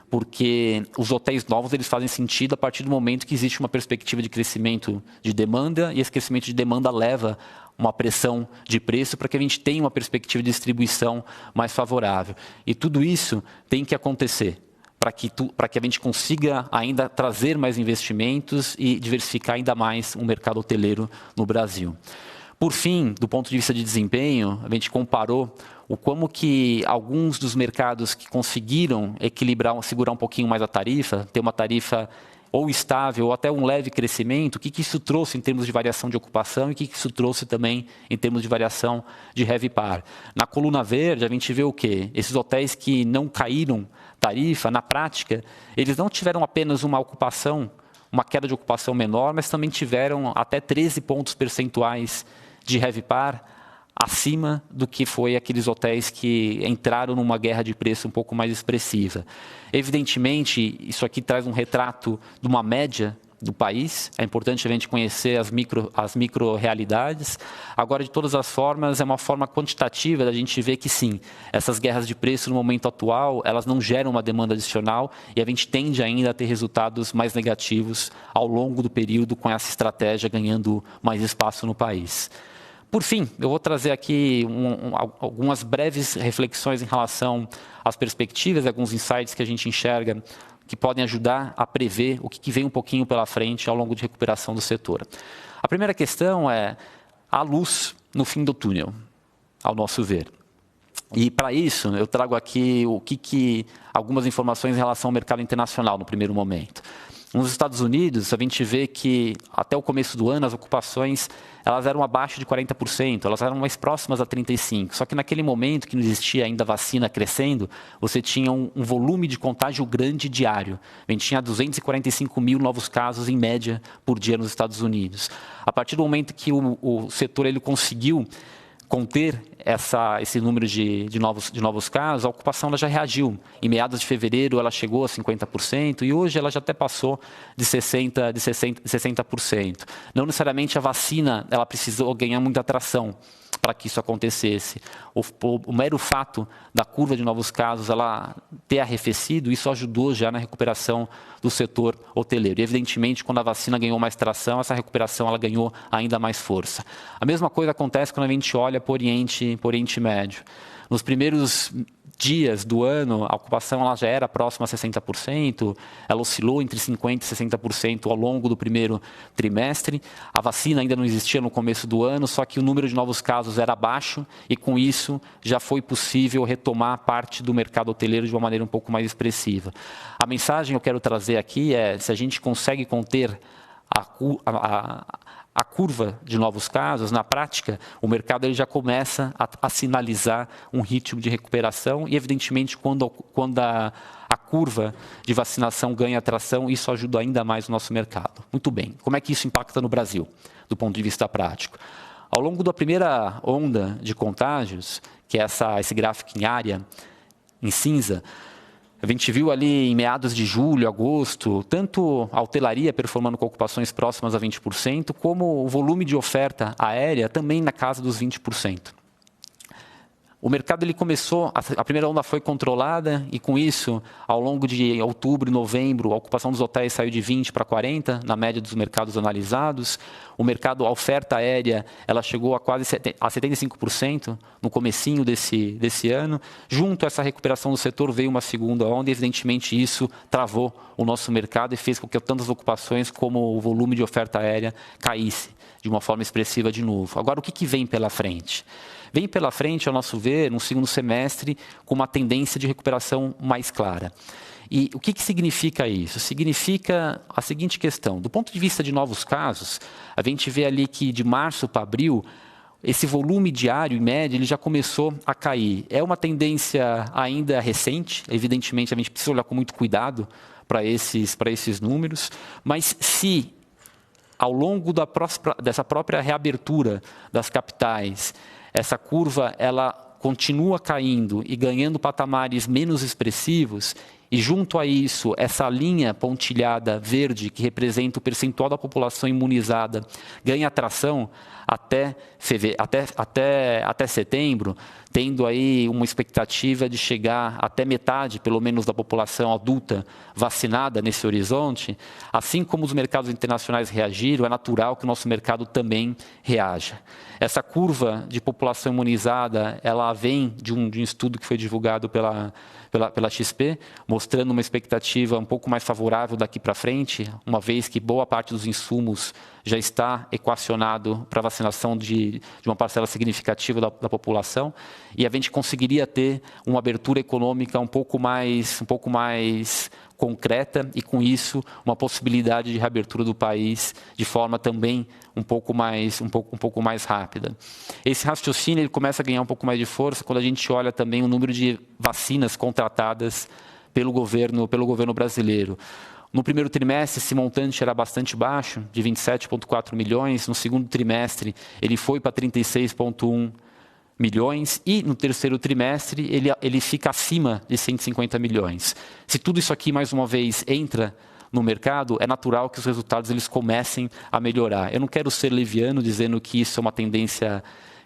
Porque os hotéis novos eles fazem sentido a partir do momento que existe uma perspectiva de crescimento de demanda, e esse crescimento de demanda leva uma pressão de preço para que a gente tenha uma perspectiva de distribuição mais favorável. E tudo isso tem que acontecer para que a gente consiga ainda trazer mais investimentos e diversificar ainda mais o mercado hoteleiro no Brasil. Por fim, do ponto de vista de desempenho, a gente comparou como que alguns dos mercados que conseguiram segurar um pouquinho mais a tarifa, ter uma tarifa ou estável, ou até um leve crescimento, o que isso trouxe em termos de variação de ocupação e o que isso trouxe também em termos de variação de RevPAR. Na coluna verde, a gente vê o quê? Esses hotéis que não caíram tarifa, na prática, eles não tiveram apenas uma queda de ocupação menor, mas também tiveram até 13 pontos percentuais de RevPAR acima do que foi aqueles hotéis que entraram numa guerra de preço um pouco mais expressiva. Evidentemente, isso aqui traz um retrato de uma média do país. É importante a gente conhecer as micro-realidades. Agora, de todas as formas, é uma forma quantitativa da gente ver que, sim, essas guerras de preço no momento atual, elas não geram uma demanda adicional e a gente tende ainda a ter resultados mais negativos ao longo do período com essa estratégia ganhando mais espaço no país. Por fim, eu vou trazer aqui algumas breves reflexões em relação às perspectivas, alguns insights que a gente enxerga que podem ajudar a prever o que vem um pouquinho pela frente ao longo de recuperação do setor. A primeira questão é a luz no fim do túnel, ao nosso ver. E para isso, eu trago aqui algumas informações em relação ao mercado internacional no primeiro momento. Nos Estados Unidos, a gente vê que até o começo do ano as ocupações elas eram abaixo de 40%, elas eram mais próximas a 35%. Só que naquele momento que não existia ainda vacina crescendo, você tinha um volume de contágio grande diário. A gente tinha 245 mil novos casos em média por dia nos Estados Unidos. A partir do momento que o setor ele conseguiu conter esse número de novos casos, a ocupação ela já reagiu. Em meados de fevereiro, ela chegou a 50% e hoje ela já até passou de 60%. Não necessariamente a vacina ela precisou ganhar muita atração. para que isso acontecesse. O mero fato da curva de novos casos ela ter arrefecido, isso ajudou já na recuperação do setor hoteleiro. E, evidentemente, quando a vacina ganhou mais tração, essa recuperação ela ganhou ainda mais força. A mesma coisa acontece quando a gente olha para o Oriente Médio. Nos primeiros dias do ano, a ocupação ela já era próxima a 60%, ela oscilou entre 50% e 60% ao longo do primeiro trimestre. A vacina ainda não existia no começo do ano, só que o número de novos casos era baixo e, com isso, já foi possível retomar parte do mercado hoteleiro de uma maneira um pouco mais expressiva. A mensagem que eu quero trazer aqui é, se a gente consegue conter a curva de novos casos, na prática, o mercado ele já começa a sinalizar um ritmo de recuperação e, evidentemente, quando a curva de vacinação ganha tração, isso ajuda ainda mais o nosso mercado. Muito bem, como é que isso impacta no Brasil, do ponto de vista prático? Ao longo da primeira onda de contágios, que é esse gráfico em área, em cinza, a gente viu ali em meados de julho, agosto, tanto a hotelaria performando com ocupações próximas a 20%, como o volume de oferta aérea também na casa dos 20%. O mercado ele começou, a primeira onda foi controlada e, com isso, ao longo de outubro e novembro, a ocupação dos hotéis saiu de 20% para 40%, na média dos mercados analisados. O mercado, a oferta aérea, ela chegou a quase 75% no comecinho desse ano. Junto a essa recuperação do setor, veio uma segunda onda e, evidentemente, isso travou o nosso mercado e fez com que tantas ocupações como o volume de oferta aérea caísse de uma forma expressiva de novo. Agora, o que vem pela frente? Vem pela frente, ao nosso ver, no segundo semestre, com uma tendência de recuperação mais clara. E o que significa isso? Significa a seguinte questão. Do ponto de vista de novos casos, a gente vê ali que de março para abril, esse volume diário, em média, ele já começou a cair. É uma tendência ainda recente, evidentemente a gente precisa olhar com muito cuidado para esses números, mas se ao longo dessa própria reabertura das capitais, essa curva ela continua caindo e ganhando patamares menos expressivos, e junto a isso, essa linha pontilhada verde, que representa o percentual da população imunizada, ganha tração até setembro, tendo aí uma expectativa de chegar até metade, pelo menos, da população adulta vacinada nesse horizonte. Assim como os mercados internacionais reagiram, é natural que o nosso mercado também reaja. Essa curva de população imunizada, ela vem de um estudo que foi divulgado pela XP, mostrando uma expectativa um pouco mais favorável daqui para frente, uma vez que boa parte dos insumos já está equacionado para a vacinação de uma parcela significativa da população, e a gente conseguiria ter uma abertura econômica um pouco mais concreta e, com isso, uma possibilidade de reabertura do país de forma também um pouco mais rápida. Esse raciocínio ele começa a ganhar um pouco mais de força quando a gente olha também o número de vacinas contratadas pelo governo brasileiro. No primeiro trimestre, esse montante era bastante baixo, de 27,4 milhões. No segundo trimestre, ele foi para 36,1 milhões. E no terceiro trimestre, ele fica acima de 150 milhões. Se tudo isso aqui, mais uma vez, entra no mercado, é natural que os resultados eles comecem a melhorar. Eu não quero ser leviano dizendo que isso é uma tendência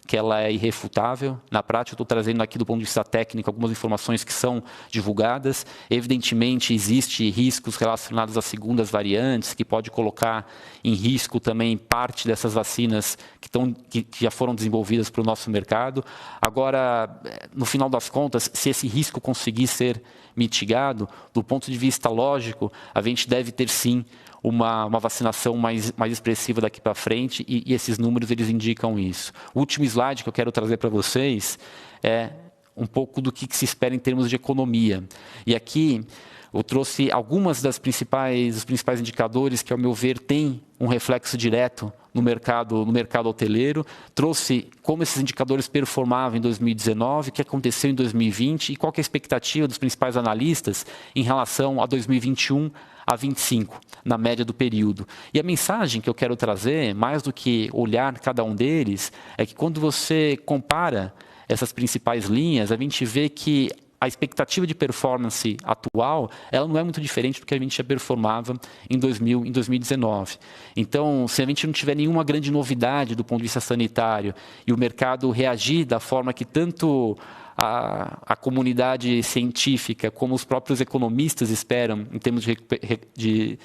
que ela é irrefutável. Na prática, eu estou trazendo aqui do ponto de vista técnico algumas informações que são divulgadas. Evidentemente, existem riscos relacionados às segundas variantes, que pode colocar em risco também parte dessas vacinas que já foram desenvolvidas para o nosso mercado. Agora, no final das contas, se esse risco conseguir ser mitigado, do ponto de vista lógico, a gente deve ter sim uma vacinação mais expressiva daqui para frente, e esses números eles indicam isso. O último slide que eu quero trazer para vocês é um pouco do que se espera em termos de economia. E aqui eu trouxe algumas dos principais indicadores que, ao meu ver, têm um reflexo direto no mercado hoteleiro. Trouxe como esses indicadores performavam em 2019, o que aconteceu em 2020 e qual que é a expectativa dos principais analistas em relação a 2021 a 25, na média do período. E a mensagem que eu quero trazer, mais do que olhar cada um deles, é que quando você compara essas principais linhas, a gente vê que a expectativa de performance atual, ela não é muito diferente do que a gente já performava em 2019. Então, se a gente não tiver nenhuma grande novidade do ponto de vista sanitário e o mercado reagir da forma que tanto a comunidade científica como os próprios economistas esperam em termos de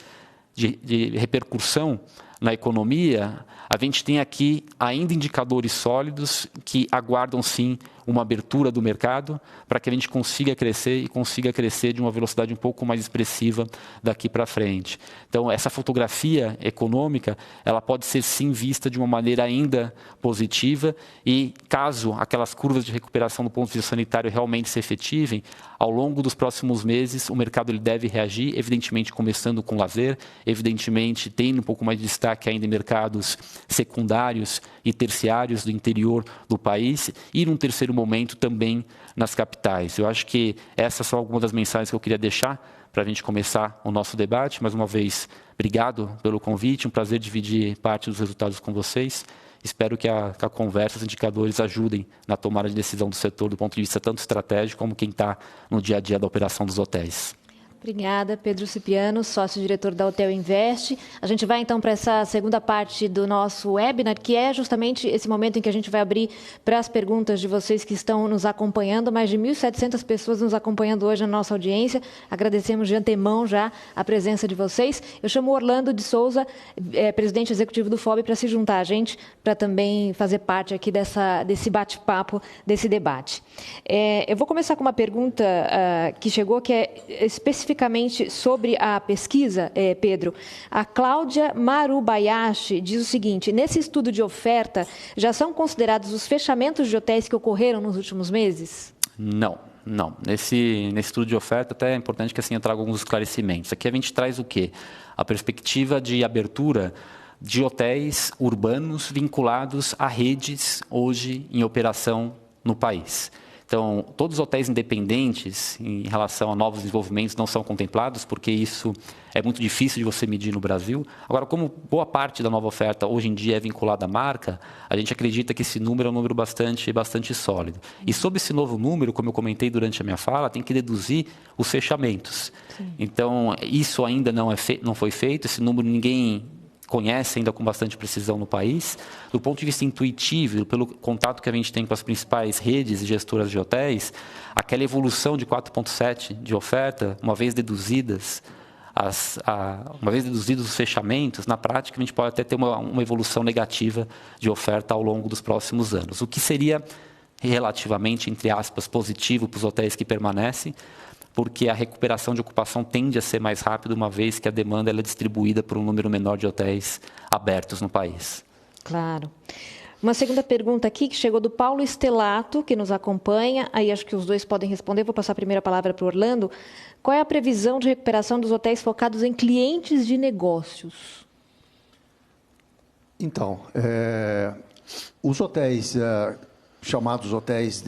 repercussão na economia, a gente tem aqui ainda indicadores sólidos que aguardam, sim, uma abertura do mercado para que a gente consiga crescer e consiga crescer de uma velocidade um pouco mais expressiva daqui para frente. Então, essa fotografia econômica, ela pode ser, sim, vista de uma maneira ainda positiva e, caso aquelas curvas de recuperação do ponto de vista sanitário realmente se efetivem, ao longo dos próximos meses, o mercado ele deve reagir, evidentemente começando com lazer, evidentemente tendo um pouco mais de destaque ainda em mercados secundários e terciários do interior do país e, num terceiro momento, também nas capitais. Eu acho que essas são algumas das mensagens que eu queria deixar para a gente começar o nosso debate. Mais uma vez, obrigado pelo convite, um prazer dividir parte dos resultados com vocês. Espero que a conversa, os indicadores ajudem na tomada de decisão do setor do ponto de vista tanto estratégico como quem está no dia a dia da operação dos hotéis.
Obrigada, Pedro Cipriano, sócio-diretor da Hotel Invest. A gente vai, então, para essa segunda parte do nosso webinar, que é justamente esse momento em que a gente vai abrir para as perguntas de vocês que estão nos acompanhando. Mais de 1.700 pessoas nos acompanhando hoje na nossa audiência. Agradecemos de antemão já a presença de vocês. Eu chamo Orlando de Souza, presidente executivo do FOB, para se juntar a gente, para também fazer parte aqui desse bate-papo, desse debate. Eu vou começar com uma pergunta que chegou, que é especificamente sobre a pesquisa, Pedro. A Cláudia Marubayashi diz o seguinte: nesse estudo de oferta, já são considerados os fechamentos de hotéis que ocorreram nos últimos meses?
Não. Nesse estudo de oferta, até é importante que assim eu traga alguns esclarecimentos. Aqui a gente traz o quê? A perspectiva de abertura de hotéis urbanos vinculados a redes hoje em operação no país. Então, todos os hotéis independentes em relação a novos desenvolvimentos não são contemplados, porque isso é muito difícil de você medir no Brasil. Agora, como boa parte da nova oferta hoje em dia é vinculada à marca, a gente acredita que esse número é um número bastante sólido. E sobre esse novo número, como eu comentei durante a minha fala, tem que deduzir os fechamentos. Sim. Então, isso ainda não foi feito, esse número ninguém conhece ainda com bastante precisão no país. Do ponto de vista intuitivo, pelo contato que a gente tem com as principais redes e gestoras de hotéis, aquela evolução de 4,7 de oferta, uma vez deduzidos os fechamentos, na prática a gente pode até ter uma evolução negativa de oferta ao longo dos próximos anos, o que seria relativamente, entre aspas, positivo para os hotéis que permanecem, porque a recuperação de ocupação tende a ser mais rápida, uma vez que a demanda ela é distribuída por um número menor de hotéis abertos no país.
Claro. Uma segunda pergunta aqui, que chegou do Paulo Estelato, que nos acompanha. Aí acho que os dois podem responder. Vou passar a primeira palavra para o Orlando. Qual é a previsão de recuperação dos hotéis focados em clientes de negócios?
Então, os hotéis... chamados hotéis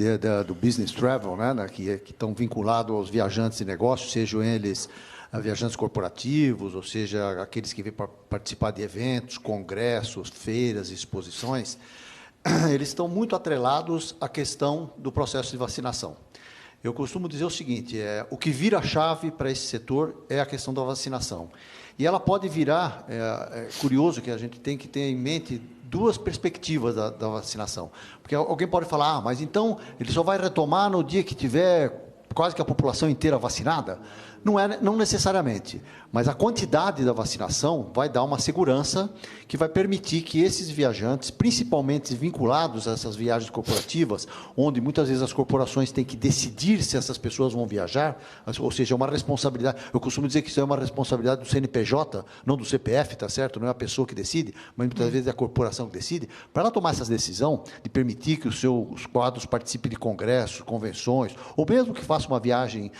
do business travel, né, que estão vinculados aos viajantes de negócios, sejam eles viajantes corporativos, ou seja, aqueles que vêm para participar de eventos, congressos, feiras, exposições, eles estão muito atrelados à questão do processo de vacinação. Eu costumo dizer o seguinte, o que vira a chave para esse setor é a questão da vacinação. E ela pode virar, é curioso que a gente tem que ter em mente duas perspectivas da vacinação. Porque alguém pode falar, mas então ele só vai retomar no dia que tiver quase que a população inteira vacinada? Não necessariamente, mas a quantidade da vacinação vai dar uma segurança que vai permitir que esses viajantes, principalmente vinculados a essas viagens corporativas, onde muitas vezes as corporações têm que decidir se essas pessoas vão viajar, ou seja, é uma responsabilidade, eu costumo dizer que isso é uma responsabilidade do CNPJ, não do CPF, tá certo? Não é a pessoa que decide, mas muitas vezes é a corporação que decide. Para ela tomar essa decisão de permitir que os seus quadros participem de congressos, convenções, ou mesmo que faça uma viagem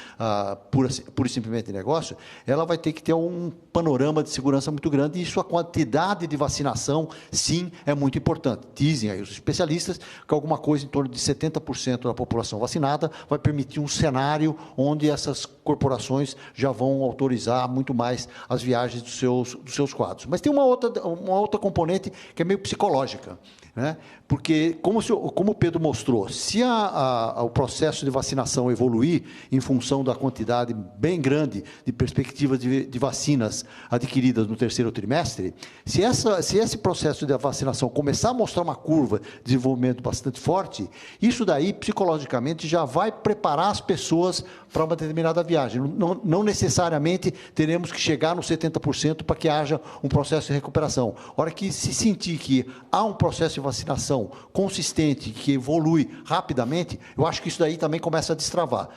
pura e simplesmente de negócio, ela vai ter que ter um panorama de segurança muito grande, e isso, a quantidade de vacinação, sim, é muito importante. Dizem aí os especialistas que alguma coisa em torno de 70% da população vacinada vai permitir um cenário onde essas corporações já vão autorizar muito mais as viagens dos seus quadros. Mas tem uma outra componente que é meio psicológica, né? Porque, como o Pedro mostrou, se o processo de vacinação evoluir em função da quantidade bem grande de perspectivas de vacinas adquiridas no terceiro trimestre, se esse processo de vacinação começar a mostrar uma curva de desenvolvimento bastante forte, isso daí, psicologicamente, já vai preparar as pessoas para uma determinada viagem. Não necessariamente teremos que chegar nos 70% para que haja um processo de recuperação. A hora que se sentir que há um processo de vacinação consistente, que evolui rapidamente, eu acho que isso daí também começa a destravar.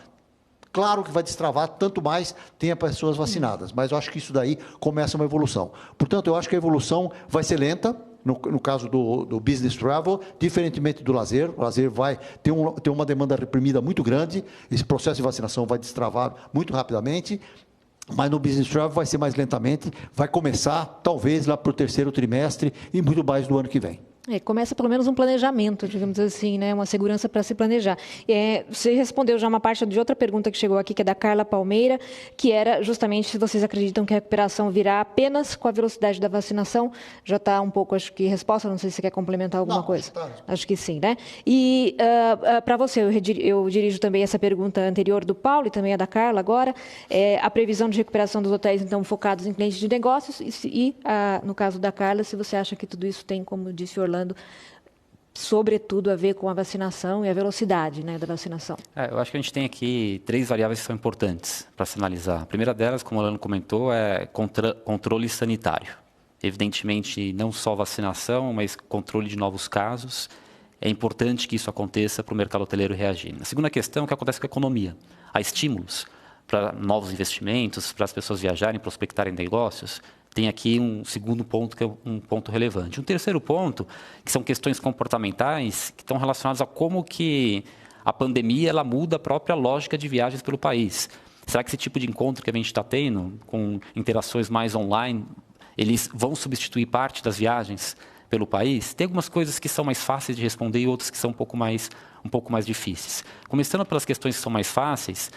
Claro que vai destravar, tanto mais tenha pessoas vacinadas, mas eu acho que isso daí começa uma evolução. Portanto, eu acho que a evolução vai ser lenta, no caso do business travel, diferentemente do lazer. O lazer vai ter uma demanda reprimida muito grande, esse processo de vacinação vai destravar muito rapidamente, mas no business travel vai ser mais lentamente, vai começar, talvez, lá para o terceiro trimestre e muito mais do ano que vem.
Começa pelo menos um planejamento, digamos assim, né? Uma segurança para se planejar. Você respondeu já uma parte de outra pergunta que chegou aqui, que é da Carla Palmeira, que era justamente se vocês acreditam que a recuperação virá apenas com a velocidade da vacinação. Já está um pouco, acho que, resposta, não sei se você quer complementar alguma coisa. Tá. Acho que sim, né? E para você, eu dirijo também essa pergunta anterior do Paulo e também a da Carla agora. A previsão de recuperação dos hotéis, então, focados em clientes de negócios e no caso da Carla, se você acha que tudo isso tem, como disse Orlando, sobretudo a ver com a vacinação e a velocidade, né, da vacinação.
Eu acho que a gente tem aqui 3 variáveis que são importantes para se analisar. A primeira delas, como o Orlando comentou, é controle sanitário. Evidentemente, não só vacinação, mas controle de novos casos. É importante que isso aconteça para o mercado hoteleiro reagir. A segunda questão é o que acontece com a economia. Há estímulos para novos investimentos, para as pessoas viajarem, prospectarem negócios. Tem aqui um segundo ponto, que é um ponto relevante. Um terceiro ponto, que são questões comportamentais, que estão relacionadas a como que a pandemia ela muda a própria lógica de viagens pelo país. Será que esse tipo de encontro que a gente está tendo, com interações mais online, eles vão substituir parte das viagens pelo país? Tem algumas coisas que são mais fáceis de responder e outras que são um pouco mais difíceis. Começando pelas questões que são mais fáceis,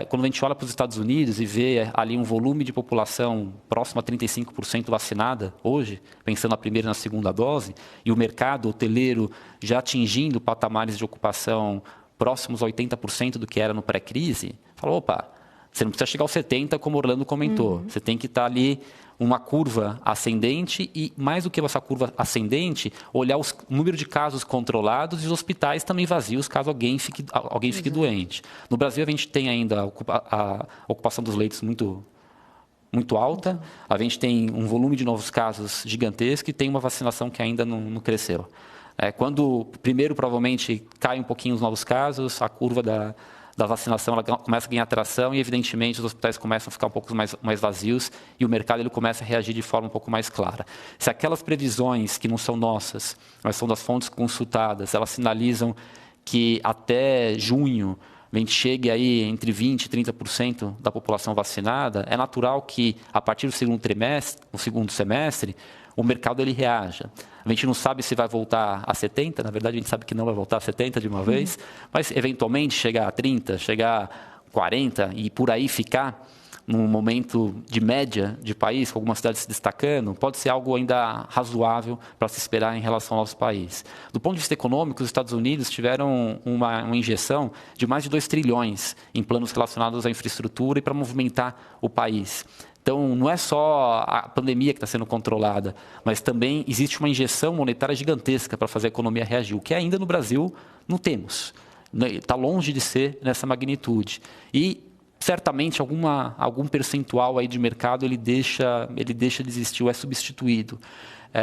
quando a gente olha para os Estados Unidos e vê ali um volume de população próximo a 35% vacinada hoje, pensando na primeira e na segunda dose, e o mercado hoteleiro já atingindo patamares de ocupação próximos a 80% do que era no pré-crise, fala, opa, você não precisa chegar aos 70%, como o Orlando comentou. Você tem que estar ali uma curva ascendente e, mais do que essa curva ascendente, olhar o número de casos controlados e os hospitais também vazios, caso alguém fique doente. No Brasil, a gente tem ainda a ocupação dos leitos muito alta, a gente tem um volume de novos casos gigantesco e tem uma vacinação que ainda não cresceu. Quando, primeiro, provavelmente, cai um pouquinho os novos casos, a curva da vacinação ela começa a ganhar tração e, evidentemente, os hospitais começam a ficar um pouco mais vazios e o mercado ele começa a reagir de forma um pouco mais clara. Se aquelas previsões que não são nossas, mas são das fontes consultadas, elas sinalizam que até junho a gente chegue aí entre 20% e 30% da população vacinada, é natural que, a partir do segundo semestre, o mercado ele reaja. A gente não sabe se vai voltar a 70%, na verdade a gente sabe que não vai voltar a 70% de uma vez, mas eventualmente chegar a 30%, chegar a 40% e por aí ficar num momento de média de país, com algumas cidades se destacando, pode ser algo ainda razoável para se esperar em relação ao nosso país. Do ponto de vista econômico, os Estados Unidos tiveram uma injeção de mais de 2 trilhões em planos relacionados à infraestrutura e para movimentar o país. Então, não é só a pandemia que está sendo controlada, mas também existe uma injeção monetária gigantesca para fazer a economia reagir, o que ainda no Brasil não temos. Está longe de ser nessa magnitude. E, certamente, algum percentual aí de mercado ele deixa de existir ou é substituído.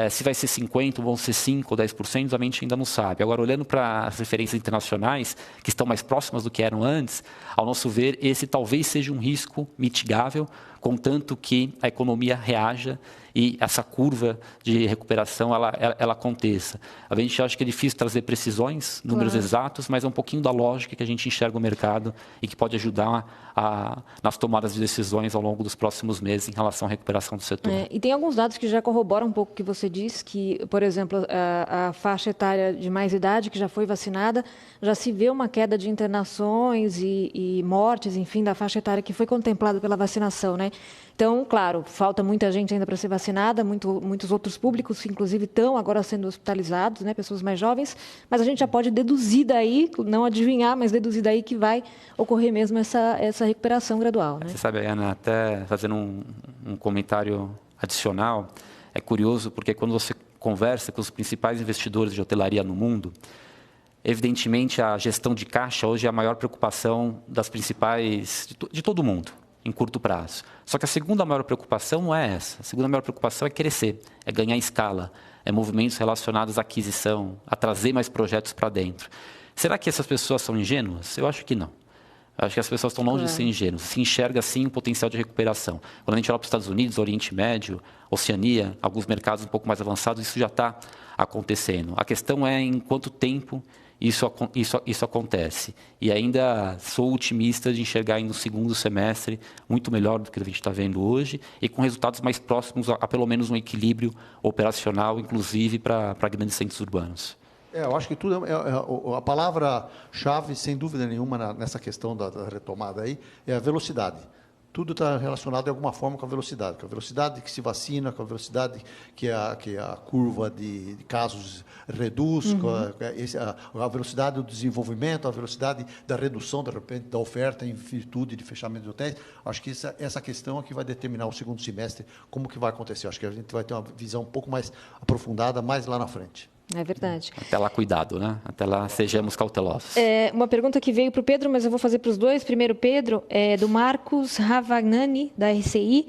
Se vai ser 50%, vão ser 5% ou 10%, a gente ainda não sabe. Agora, olhando para as referências internacionais, que estão mais próximas do que eram antes, ao nosso ver, esse talvez seja um risco mitigável, contanto que a economia reaja e essa curva de recuperação ela aconteça. A gente acha que é difícil trazer precisões, números exatos, mas é um pouquinho da lógica que a gente enxerga o mercado e que pode ajudar nas tomadas de decisões ao longo dos próximos meses em relação à recuperação do setor.
E tem alguns dados que já corroboram um pouco o que você disse que, por exemplo, a faixa etária de mais idade que já foi vacinada, já se vê uma queda de internações e mortes, enfim, da faixa etária que foi contemplada pela vacinação, né? Então, claro, falta muita gente ainda para ser vacinada, muitos outros públicos, inclusive, estão agora sendo hospitalizados, né, pessoas mais jovens, mas a gente já pode deduzir daí, não adivinhar, mas deduzir daí que vai ocorrer mesmo essa recuperação gradual, né?
Você sabe, Ana, até fazendo um comentário adicional, é curioso porque quando você conversa com os principais investidores de hotelaria no mundo, evidentemente a gestão de caixa hoje é a maior preocupação das principais, de todo mundo, em curto prazo. Só que a segunda maior preocupação não é essa. A segunda maior preocupação é crescer, é ganhar escala, é movimentos relacionados à aquisição, a trazer mais projetos para dentro. Será que essas pessoas são ingênuas? Eu acho que não. Eu acho que as pessoas estão longe de ser ingênuas. Se enxerga, sim, um potencial de recuperação. Quando a gente olha para os Estados Unidos, Oriente Médio, Oceania, alguns mercados um pouco mais avançados, isso já está acontecendo. A questão é em quanto tempo isso acontece. E ainda sou otimista de enxergar no segundo semestre muito melhor do que a gente está vendo hoje e com resultados mais próximos a pelo menos um equilíbrio operacional, inclusive para grandes centros urbanos.
Eu acho que tudo a palavra-chave, sem dúvida nenhuma, nessa questão da retomada aí, é a velocidade. Tudo está relacionado de alguma forma com a velocidade que se vacina, com a velocidade que a curva de casos reduz, com a velocidade do desenvolvimento, a velocidade da redução, de repente, da oferta em virtude de fechamento de hotéis. Acho que essa questão é que vai determinar o segundo semestre, como que vai acontecer. Acho que a gente vai ter uma visão um pouco mais aprofundada, mais lá na frente.
É verdade.
Até lá, cuidado, né? Até lá, sejamos cautelosos.
Uma pergunta que veio para o Pedro, mas eu vou fazer para os dois. Primeiro, Pedro, do Marcos Ravagnani, da RCI,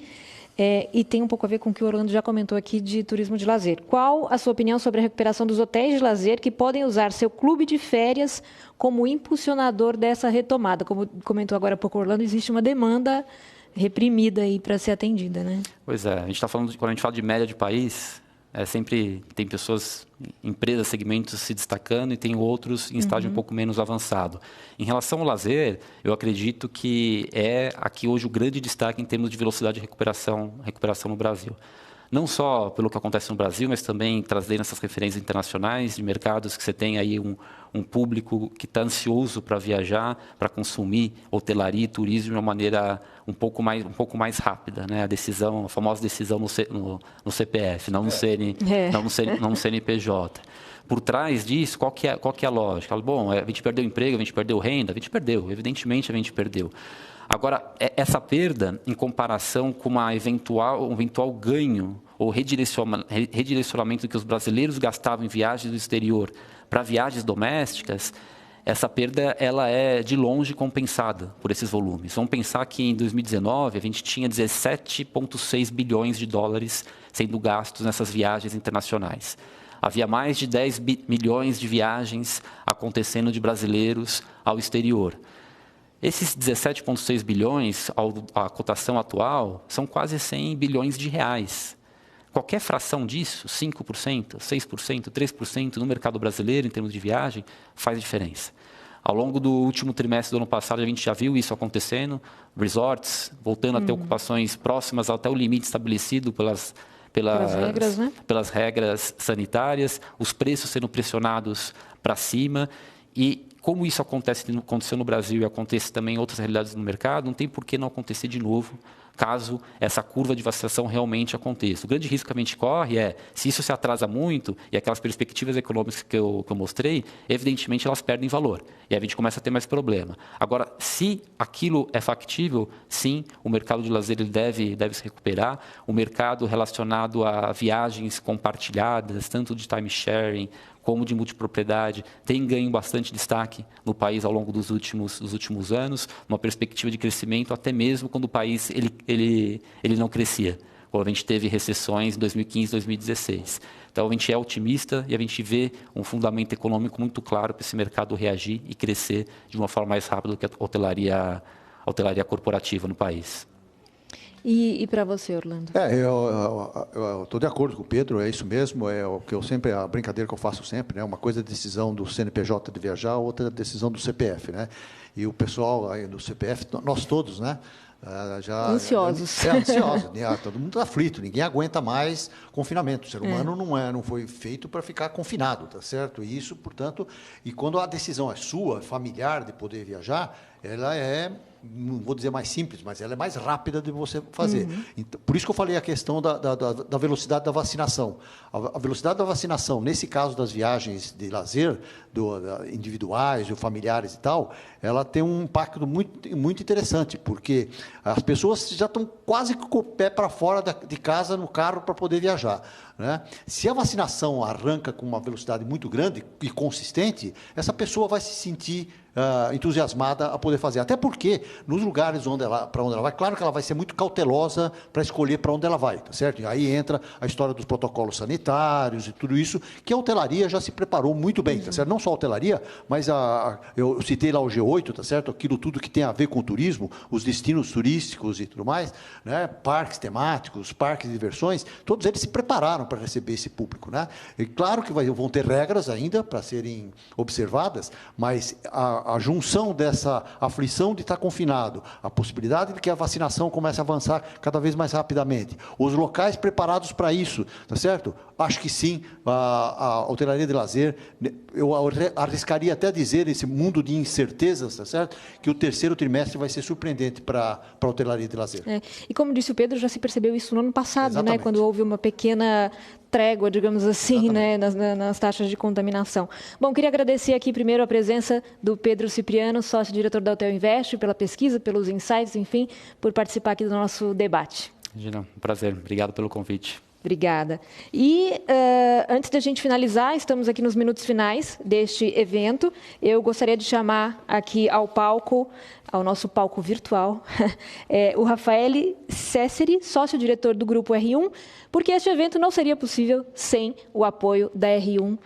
e tem um pouco a ver com o que o Orlando já comentou aqui de turismo de lazer. Qual a sua opinião sobre a recuperação dos hotéis de lazer que podem usar seu clube de férias como impulsionador dessa retomada? Como comentou agora há pouco o Orlando, existe uma demanda reprimida aí para ser atendida, né?
Pois é, a gente está falando, quando a gente fala de média de país, sempre tem pessoas, empresas, segmentos se destacando e tem outros em estágio um pouco menos avançado. Em relação ao lazer, eu acredito que é aqui hoje o grande destaque em termos de velocidade de recuperação no Brasil. Não só pelo que acontece no Brasil, mas também trazendo essas referências internacionais de mercados que você tem aí um público que está ansioso para viajar, para consumir hotelaria e turismo de uma maneira um pouco mais rápida, né? A famosa decisão no CPF, não no CNPJ. Por trás disso, qual que é a lógica? Bom, a gente perdeu emprego, a gente perdeu renda, a gente perdeu, evidentemente a gente perdeu. Agora, essa perda, em comparação com um eventual ganho ou redirecionamento que os brasileiros gastavam em viagens do exterior para viagens domésticas, essa perda ela é de longe compensada por esses volumes. Vamos pensar que em 2019 a gente tinha 17,6 bilhões de dólares sendo gastos nessas viagens internacionais. Havia mais de 10 milhões de viagens acontecendo de brasileiros ao exterior. Esses 17,6 bilhões, a cotação atual, são quase 100 bilhões de reais. Qualquer fração disso, 5%, 6%, 3% no mercado brasileiro, em termos de viagem, faz diferença. Ao longo do último trimestre do ano passado, a gente já viu isso acontecendo, resorts voltando a ter ocupações próximas até o limite estabelecido pelas regras, né? Pelas regras sanitárias, os preços sendo pressionados para cima e como isso aconteceu no Brasil e acontece também em outras realidades no mercado, não tem por que não acontecer de novo, caso essa curva de vacinação realmente aconteça. O grande risco que a gente corre é, se isso se atrasa muito, e aquelas perspectivas econômicas que eu mostrei, evidentemente elas perdem valor, e a gente começa a ter mais problema. Agora, se aquilo é factível, sim, o mercado de lazer ele deve se recuperar, o mercado relacionado a viagens compartilhadas, tanto de time sharing, como de multipropriedade, tem ganho bastante destaque no país ao longo dos últimos anos, uma perspectiva de crescimento até mesmo quando o país ele não crescia, quando a gente teve recessões em 2015, 2016. Então, a gente é otimista e a gente vê um fundamento econômico muito claro para esse mercado reagir e crescer de uma forma mais rápida do que a hotelaria corporativa no país.
E para você, Orlando?
Eu estou de acordo com o Pedro, é isso mesmo, é o que a brincadeira que eu faço sempre, né? Uma coisa é a decisão do CNPJ de viajar, outra é a decisão do CPF, né? E o pessoal aí do CPF, nós todos, né?
Ansiosos.
Ansiosos. Todo mundo aflito, ninguém aguenta mais confinamento. O ser humano não foi feito para ficar confinado, tá certo? E isso, portanto, e quando a decisão é sua, familiar, de poder viajar, ela é, não vou dizer mais simples, mas ela é mais rápida de você fazer. Então, por isso que eu falei a questão da velocidade da vacinação. A velocidade da vacinação, nesse caso das viagens de lazer, individuais, familiares e tal, ela tem um impacto muito interessante, porque as pessoas já estão quase com o pé para fora de casa, no carro, para poder viajar, né? Se a vacinação arranca com uma velocidade muito grande e consistente, essa pessoa vai se sentir entusiasmada a poder fazer. Até porque, nos lugares para onde ela vai, claro que ela vai ser muito cautelosa para escolher para onde ela vai, tá certo? E aí entra a história dos protocolos sanitários e tudo isso, que a hotelaria já se preparou muito bem, tá certo? Não só a hotelaria, mas eu citei lá o G8, tá certo? Aquilo tudo que tem a ver com o turismo, os destinos turísticos e tudo mais, né? Parques temáticos, parques de diversões, todos eles se prepararam para receber esse público, né? E claro que vão ter regras ainda para serem observadas, mas a junção dessa aflição de estar confinado, a possibilidade de que a vacinação comece a avançar cada vez mais rapidamente, os locais preparados para isso, tá certo? Acho que sim, a hotelaria de lazer, eu arriscaria até dizer, nesse mundo de incertezas, tá certo? Que o terceiro trimestre vai ser surpreendente para a hotelaria de lazer.
E como disse o Pedro, já se percebeu isso no ano passado,
Exatamente.
né? Quando houve uma pequena trégua, digamos assim, né, nas taxas de contaminação. Bom, queria agradecer aqui primeiro a presença do Pedro Cipriano, sócio-diretor da Hotel Invest, pela pesquisa, pelos insights, enfim, por participar aqui do nosso debate.
Gina, um prazer. Obrigado pelo convite.
Obrigada. E antes da gente finalizar, estamos aqui nos minutos finais deste evento. Eu gostaria de chamar aqui ao palco, ao nosso palco virtual, o Rafael Cesseri, sócio-diretor do Grupo R1, porque este evento não seria possível sem o apoio da R1.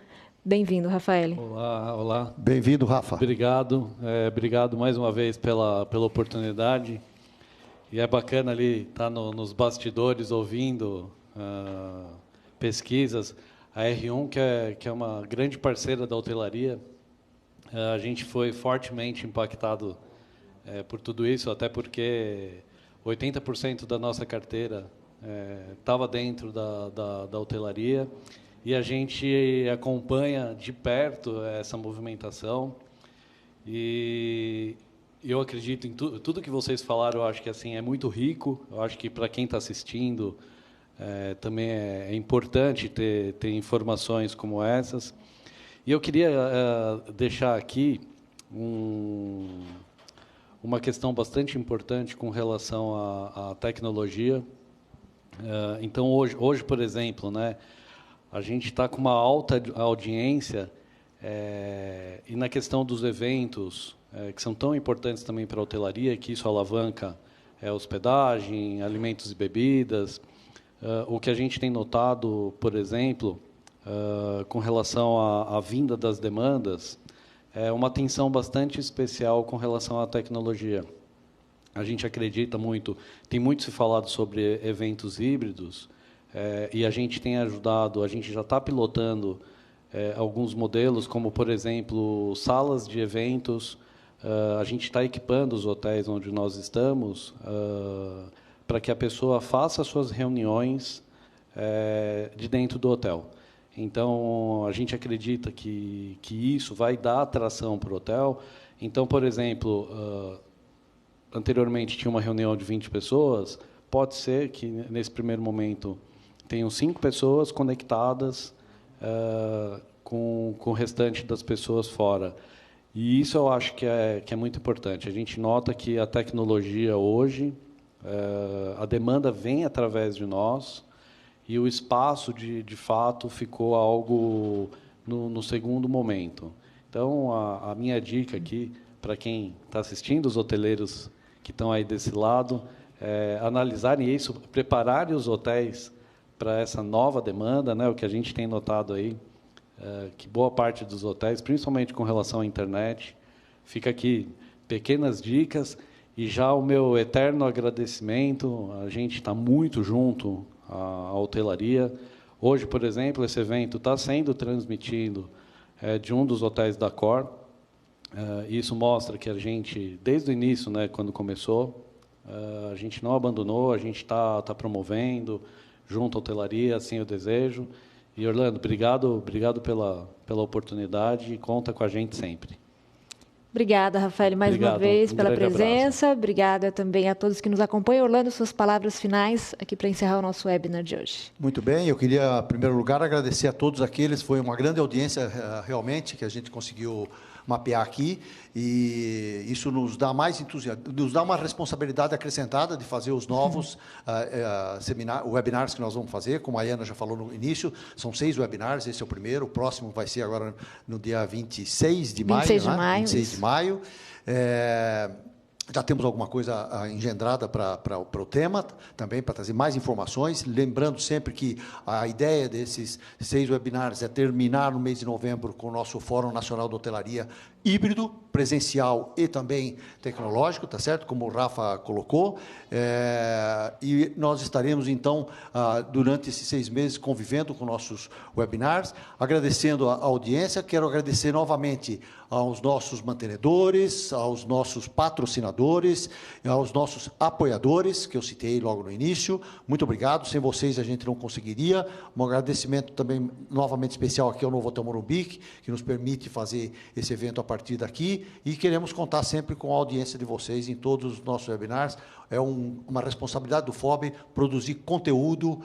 Bem-vindo, Rafael.
Olá.
Bem-vindo, Rafa.
Obrigado. Obrigado mais uma vez pela oportunidade. E é bacana ali estar nos bastidores ouvindo pesquisas. A R1, que é uma grande parceira da hotelaria, a gente foi fortemente impactado por tudo isso, até porque 80% da nossa carteira estava dentro da hotelaria, e a gente acompanha de perto essa movimentação. E eu acredito em tudo que vocês falaram. Eu acho que assim é muito rico. Eu acho que para quem está assistindo também é importante ter informações como essas. E eu queria deixar aqui uma questão bastante importante com relação à tecnologia. Então, hoje, por exemplo, né, a gente está com uma alta audiência e na questão dos eventos, que são tão importantes também para a hotelaria, que isso alavanca hospedagem, alimentos e bebidas. O que a gente tem notado, por exemplo, com relação à vinda das demandas, é uma atenção bastante especial com relação à tecnologia. A gente acredita muito, tem muito se falado sobre eventos híbridos, e a gente tem ajudado, a gente já está pilotando alguns modelos, como, por exemplo, salas de eventos. A gente está equipando os hotéis onde nós estamos para que a pessoa faça suas reuniões de dentro do hotel. Então, a gente acredita que isso vai dar atração para o hotel. Então, por exemplo, anteriormente tinha uma reunião de 20 pessoas, pode ser que, nesse primeiro momento, tenham 5 pessoas conectadas com o restante das pessoas fora. E isso eu acho que é muito importante. A gente nota que a tecnologia hoje, a demanda vem através de nós, e o espaço, de fato, ficou algo no segundo momento. Então, a minha dica aqui, para quem está assistindo, os hoteleiros que estão aí desse lado, analisarem isso, prepararem os hotéis para essa nova demanda, né? O que a gente tem notado aí, que boa parte dos hotéis, principalmente com relação à internet, fica aqui pequenas dicas, e já o meu eterno agradecimento. A gente está muito junto à hotelaria. Hoje, por exemplo, esse evento está sendo transmitido de um dos hotéis da Accor. Isso mostra que a gente, desde o início, né, quando começou, a gente não abandonou, a gente está promovendo, junto à hotelaria, assim eu desejo. E, Orlando, obrigado pela oportunidade e conta com a gente sempre.
Obrigada, Rafael, mais uma vez pela presença. Obrigada também a todos que nos acompanham. Orlando, suas palavras finais aqui para encerrar o nosso webinar de hoje.
Muito bem, eu queria, em primeiro lugar, agradecer a todos aqueles. Foi uma grande audiência, realmente, que a gente conseguiu mapear aqui, e isso nos dá mais entusiasmo, nos dá uma responsabilidade acrescentada de fazer os novos webinars que nós vamos fazer, como a Ana já falou no início, são 6 webinars, esse é o primeiro, o próximo vai ser agora no dia 26 de maio. 26 de maio. Já temos alguma coisa engendrada para o tema, também para trazer mais informações, lembrando sempre que a ideia desses 6 webinars é terminar no mês de novembro com o nosso Fórum Nacional de Hotelaria híbrido, presencial e também tecnológico, tá certo? Como o Rafa colocou, e nós estaremos, então, durante esses 6 meses, convivendo com nossos webinars, agradecendo a audiência. Quero agradecer novamente aos nossos mantenedores, aos nossos patrocinadores, aos nossos apoiadores, que eu citei logo no início. Muito obrigado, sem vocês a gente não conseguiria. Um agradecimento também, novamente, especial aqui ao Novo Hotel Morumbi, que nos permite fazer esse evento a partir daqui, e queremos contar sempre com a audiência de vocês em todos os nossos webinars. É uma responsabilidade do FOB produzir conteúdo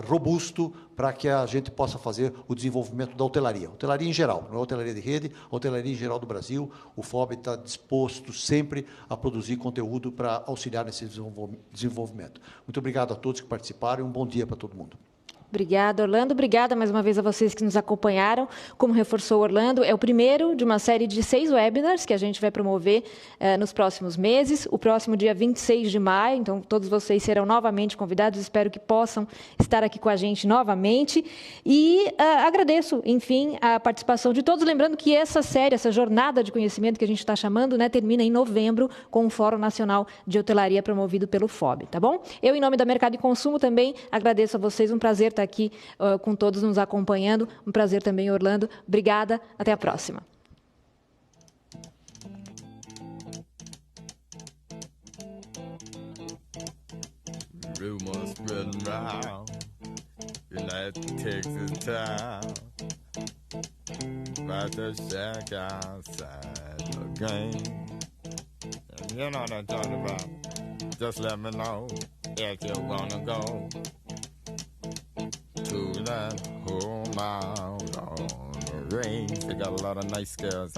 robusto para que a gente possa fazer o desenvolvimento da hotelaria em geral, não é hotelaria de rede, hotelaria em geral do Brasil. O FOB está disposto sempre a produzir conteúdo para auxiliar nesse desenvolvimento. Muito obrigado a todos que participaram e um bom dia para todo mundo.
Obrigada, Orlando. Obrigada mais uma vez a vocês que nos acompanharam. Como reforçou Orlando, é o primeiro de uma série de 6 webinars que a gente vai promover nos próximos meses. O próximo dia 26 de maio, então todos vocês serão novamente convidados. Espero que possam estar aqui com a gente novamente. E agradeço, enfim, a participação de todos. Lembrando que essa série, essa jornada de conhecimento que a gente está chamando, né, termina em novembro com o Fórum Nacional de Hotelaria promovido pelo FOB, tá bom? Eu, em nome da Mercado e Consumo, também agradeço a vocês. Um prazer estar aqui com todos nos acompanhando. Um prazer também, Orlando. Obrigada. Até a próxima.
Rumors spreading round United Texas town about the shack outside the game. And you know what I'm talking about. Just let me know if you wanna go to that home out on the range. They got a lot of nice girls.